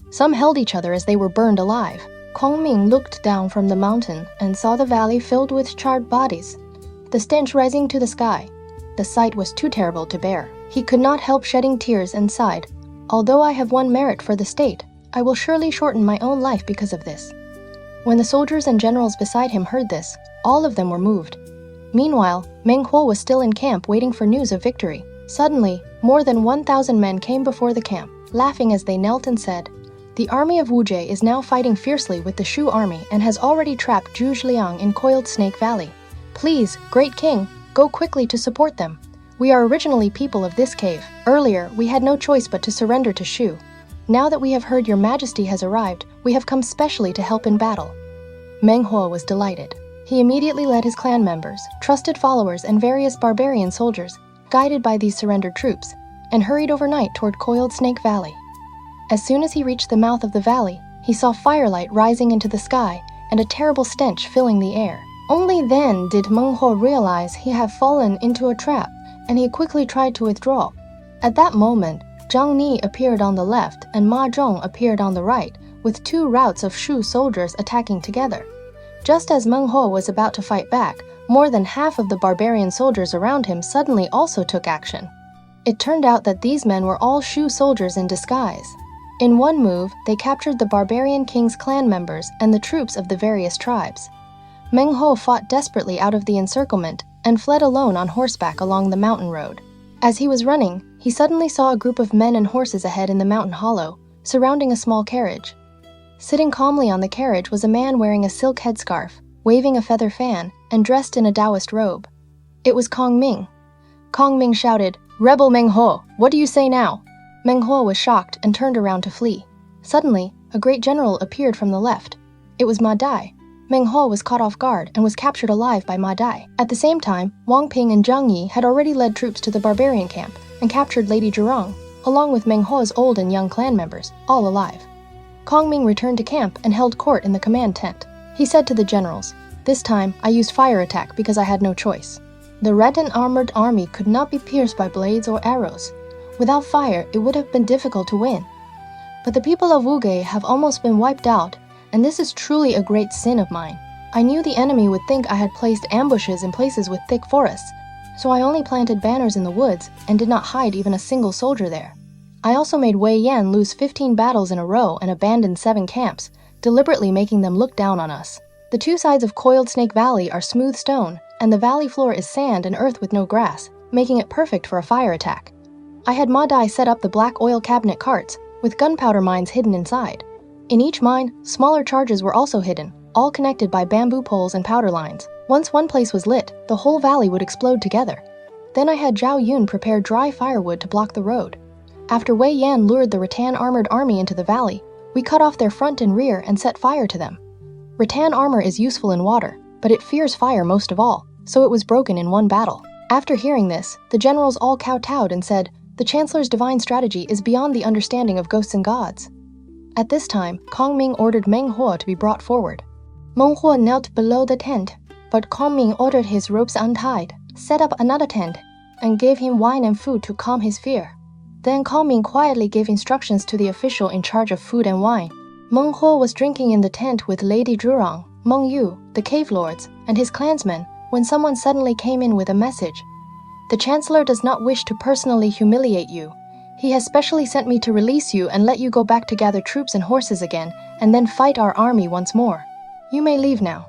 Some held each other as they were burned alive. Kongming looked down from the mountain and saw the valley filled with charred bodies, the stench rising to the sky. The sight was too terrible to bear. He could not help shedding tears and sighed, "Although I have won merit for the state, I will surely shorten my own life because of this." When the soldiers and generals beside him heard this, all of them were moved. Meanwhile, Meng Huo was still in camp waiting for news of victory. Suddenly, more than 1,000 men came before the camp, laughing as they knelt and said, "The army of Wu Jie is now fighting fiercely with the Shu army and has already trapped Zhu Zhiliang in Coiled Snake Valley. Please, great king, go quickly to support them. We are originally people of this cave. Earlier, we had no choice but to surrender to Shu. Now that we have heard your majesty has arrived, we have come specially to help in battle." Meng Huo was delighted. He immediately led his clan members, trusted followers, and various barbarian soldiers, guided by these surrendered troops, and hurried overnight toward Coiled Snake Valley. As soon as he reached the mouth of the valley, he saw firelight rising into the sky and a terrible stench filling the air. Only then did Meng Huo realize he had fallen into a trap, and he quickly tried to withdraw. At that moment, Zhang Ni appeared on the left and Ma Zhong appeared on the right, with 2 routes of Shu soldiers attacking together. Just as Meng Huo was about to fight back, more than half of the barbarian soldiers around him suddenly also took action. It turned out that these men were all Shu soldiers in disguise. In one move, they captured the barbarian king's clan members and the troops of the various tribes. Meng Huo fought desperately out of the encirclement and fled alone on horseback along the mountain road. As he was running, he suddenly saw a group of men and horses ahead in the mountain hollow, surrounding a small carriage. Sitting calmly on the carriage was a man wearing a silk headscarf, waving a feather fan, and dressed in a Taoist robe. It was Kongming. Kongming shouted, "Rebel Meng Huo, what do you say now?" Meng Huo was shocked and turned around to flee. Suddenly, a great general appeared from the left. It was Ma Dai. Meng Huo was caught off guard and was captured alive by Ma Dai. At the same time, Wang Ping and Zhang Yi had already led troops to the barbarian camp and captured Lady Zhurong, along with Meng Huo's old and young clan members, all alive. Kongming returned to camp and held court in the command tent. He said to the generals, "This time, I used fire attack because I had no choice. The rattan-armored army could not be pierced by blades or arrows. Without fire, it would have been difficult to win. But the people of Wu Jie have almost been wiped out, and this is truly a great sin of mine. I knew the enemy would think I had placed ambushes in places with thick forests, so I only planted banners in the woods and did not hide even a single soldier there. I also made Wei Yan lose 15 battles in a row and abandon 7 camps, deliberately making them look down on us. The two sides of Coiled Snake Valley are smooth stone, and the valley floor is sand and earth with no grass, making it perfect for a fire attack. I had Ma Dai set up the black oil cabinet carts, with gunpowder mines hidden inside. In each mine, smaller charges were also hidden, all connected by bamboo poles and powder lines. Once one place was lit, the whole valley would explode together. Then I had Zhao Yun prepare dry firewood to block the road. After Wei Yan lured the rattan armored army into the valley, we cut off their front and rear and set fire to them. Rattan armor is useful in water, but it fears fire most of all, so it was broken in one battle. After hearing this, the generals all kowtowed and said, "The Chancellor's divine strategy is beyond the understanding of ghosts and gods." At this time, Kongming ordered Meng Huo to be brought forward. Meng Huo knelt below the tent, but Kongming ordered his ropes untied, set up another tent, and gave him wine and food to calm his fear. Then Kongming quietly gave instructions to the official in charge of food and wine. Meng Huo was drinking in the tent with Lady Zhurong, Meng Yu, the cave lords, and his clansmen when someone suddenly came in with a message. "The Chancellor does not wish to personally humiliate you. He has specially sent me to release you and let you go back to gather troops and horses again, and then fight our army once more. You may leave now."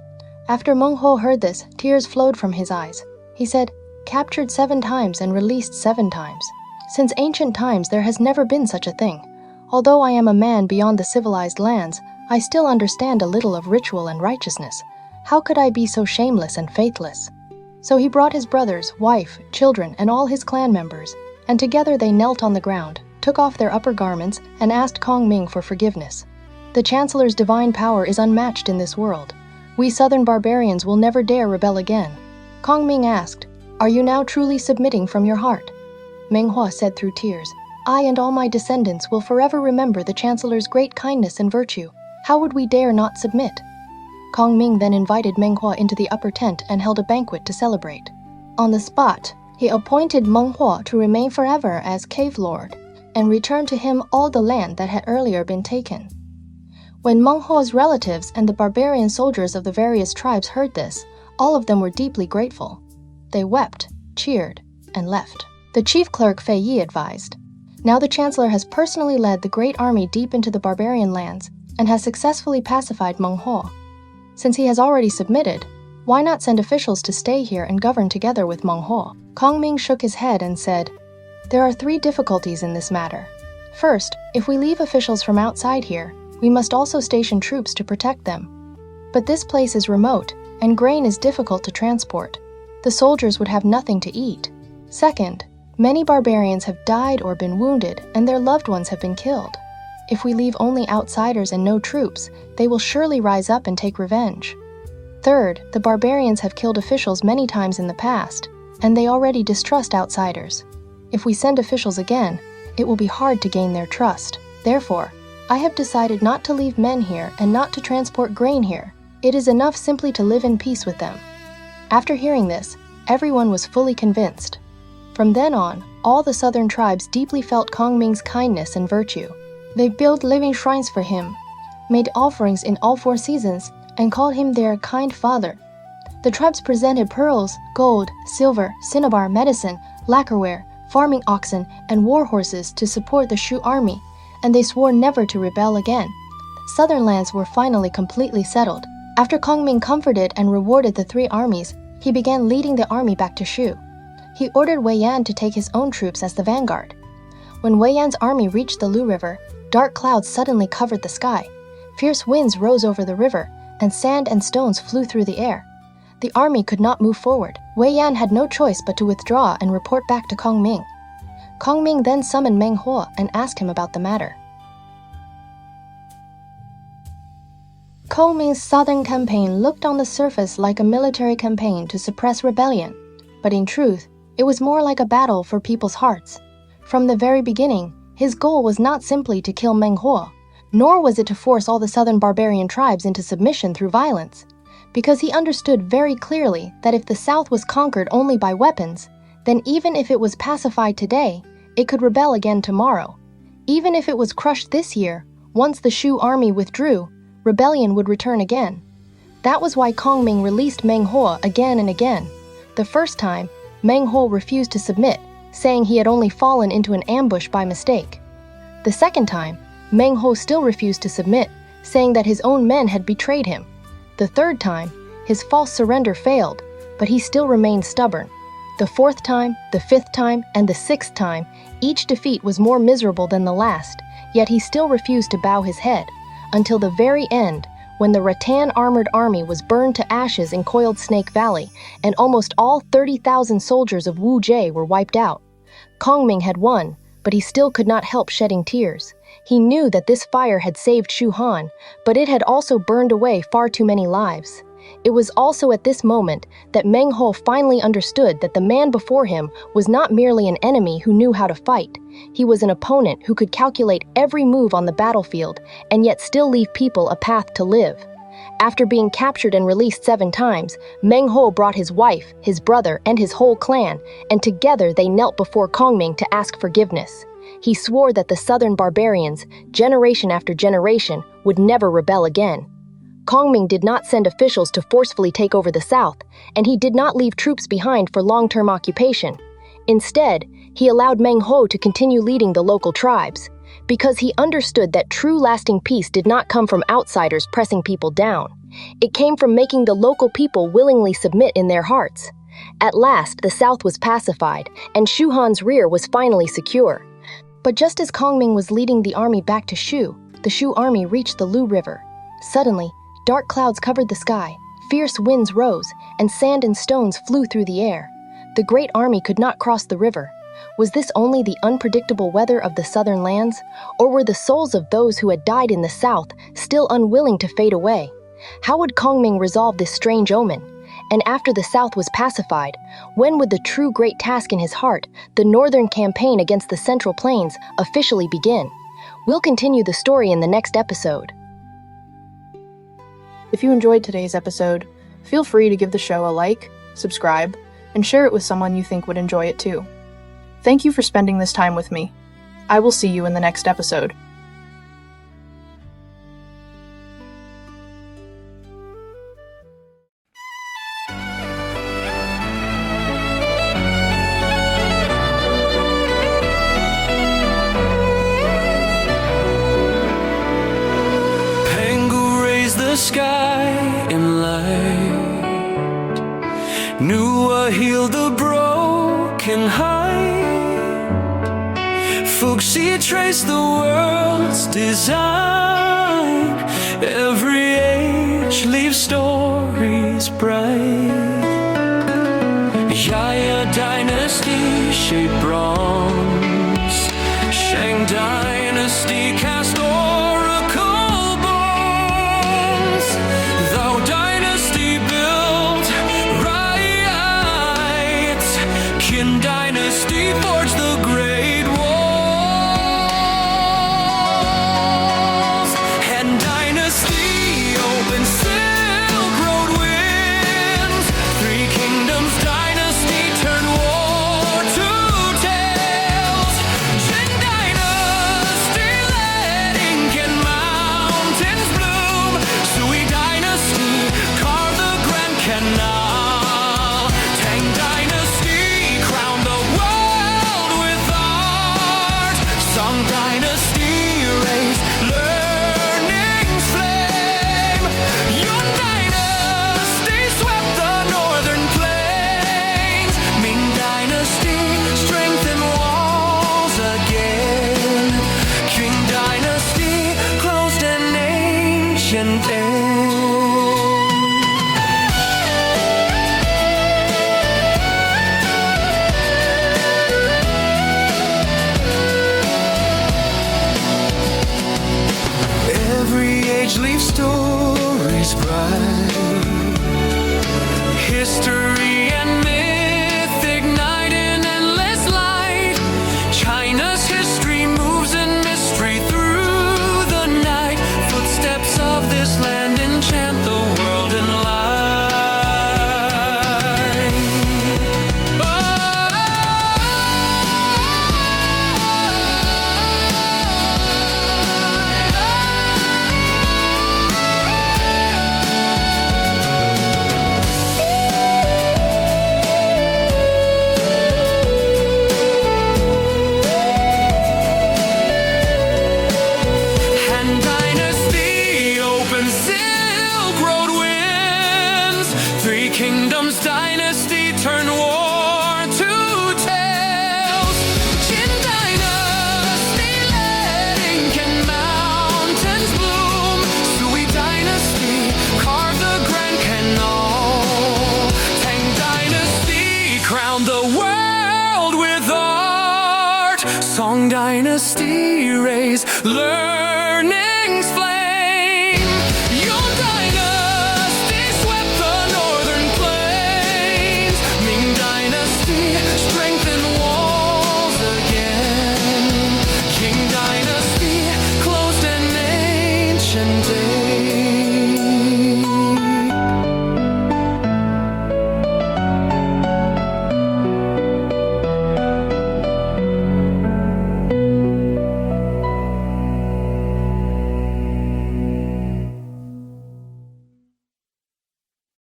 After Meng Huo heard this, tears flowed from his eyes. He said, "Captured 7 times and released 7 times. Since ancient times there has never been such a thing. Although I am a man beyond the civilized lands, I still understand a little of ritual and righteousness. How could I be so shameless and faithless?" So he brought his brothers, wife, children, and all his clan members, and together they knelt on the ground, took off their upper garments, and asked Kongming for forgiveness. "The Chancellor's divine power is unmatched in this world. We southern barbarians will never dare rebel again." Kongming asked, "Are you now truly submitting from your heart?" Meng Huo said through tears, "I and all my descendants will forever remember the Chancellor's great kindness and virtue. How would we dare not submit?" Kongming then invited Meng Huo into the upper tent and held a banquet to celebrate. On the spot, he appointed Meng Huo to remain forever as cave lord, and returned to him all the land that had earlier been taken. When Meng Huo's relatives and the barbarian soldiers of the various tribes heard this, all of them were deeply grateful. They wept, cheered, and left. The chief clerk Fei Yi advised, "Now the Chancellor has personally led the great army deep into the barbarian lands and has successfully pacified Meng Huo. Since he has already submitted, why not send officials to stay here and govern together with Meng Huo?" Kongming shook his head and said, "There are 3 difficulties in this matter. First, if we leave officials from outside here, we must also station troops to protect them. But this place is remote, and grain is difficult to transport. The soldiers would have nothing to eat. Second, many barbarians have died or been wounded, and their loved ones have been killed. If we leave only outsiders and no troops, they will surely rise up and take revenge. Third, the barbarians have killed officials many times in the past, and they already distrust outsiders. If we send officials again, it will be hard to gain their trust. Therefore, I have decided not to leave men here and not to transport grain here. It is enough simply to live in peace with them." After hearing this, everyone was fully convinced. From then on, all the southern tribes deeply felt Kongming's kindness and virtue. They built living shrines for him, made offerings in all 4 seasons, and called him their kind father. The tribes presented pearls, gold, silver, cinnabar, medicine, lacquerware, farming oxen, and war horses to support the Shu army, and they swore never to rebel again. Southern lands were finally completely settled. After Kongming comforted and rewarded the 3 armies, he began leading the army back to Shu. He ordered Wei Yan to take his own troops as the vanguard. When Wei Yan's army reached the Lu River, dark clouds suddenly covered the sky. Fierce winds rose over the river, and sand and stones flew through the air. The army could not move forward. Wei Yan had no choice but to withdraw and report back to Kongming. Kongming then summoned Meng Huo and asked him about the matter. Kongming's southern campaign looked on the surface like a military campaign to suppress rebellion, but in truth, it was more like a battle for people's hearts. From the very beginning, his goal was not simply to kill Meng Huo, nor was it to force all the southern barbarian tribes into submission through violence, because he understood very clearly that if the south was conquered only by weapons, then even if it was pacified today, it could rebel again tomorrow. Even if it was crushed this year, once the Shu army withdrew, rebellion would return again. That was why Kongming released Meng Huo again and again. The first time, Meng Huo refused to submit, saying he had only fallen into an ambush by mistake. The second time, Meng Huo still refused to submit, saying that his own men had betrayed him. The The third time, his false surrender failed, but he still remained stubborn. The fourth time, the fifth time, and the sixth time, each defeat was more miserable than the last, yet he still refused to bow his head, until the very end, when the rattan armored army was burned to ashes in Coiled Snake Valley, and almost all 30,000 soldiers of Wu Jie were wiped out. Kongming had won, but he still could not help shedding tears. He knew that this fire had saved Shu Han, but it had also burned away far too many lives. It was also at this moment that Meng Huo finally understood that the man before him was not merely an enemy who knew how to fight. He was an opponent who could calculate every move on the battlefield and yet still leave people a path to live. After being captured and released 7 times, Meng Huo brought his wife, his brother, and his whole clan, and together they knelt before Kongming to ask forgiveness. He swore that the southern barbarians, generation after generation, would never rebel again. Kongming did not send officials to forcefully take over the south, and he did not leave troops behind for long-term occupation. Instead, he allowed Meng Huo to continue leading the local tribes, because he understood that true lasting peace did not come from outsiders pressing people down. It came from making the local people willingly submit in their hearts. At last, the south was pacified, and Shu Han's rear was finally secure. But just as Kongming was leading the army back to Shu, the Shu army reached the Lu River. Suddenly, dark clouds covered the sky, fierce winds rose, and sand and stones flew through the air. The great army could not cross the river. Was this only the unpredictable weather of the southern lands, or were the souls of those who had died in the south still unwilling to fade away? How would Kongming resolve this strange omen? And after the south was pacified, when would the true great task in his heart, the northern campaign against the Central Plains, officially begin? We'll continue the story in the next episode. If you enjoyed today's episode, feel free to give the show a like, subscribe, and share it with someone you think would enjoy it too. Thank you for spending this time with me. I will see you in the next episode. The sky in light, Nua healed the broken heart. Fuxi traced the world's design. Every age leaves stories bright. Xi'er dynasty shaped bronze. Shang dynasty cast oracle bones. Thou dynasty built right. Qin dynasty forged the great walls. Han dynasty opened Silk Road winds. 3 kingdoms dynasty turned war to tales. Qin dynasty led ink and mountains bloom. Sui dynasty carved the Grand Canal. Tang dynasty crowned the world with art. Song dynasty raised learning's flame. Yun dynasty swept the northern plains. Ming dynasty strengthened walls again. Qing dynasty closed an ancient end. Every age leaves stories bright. History and myth ignite in endless light. crown the world with art. Song Dynasty rays, learn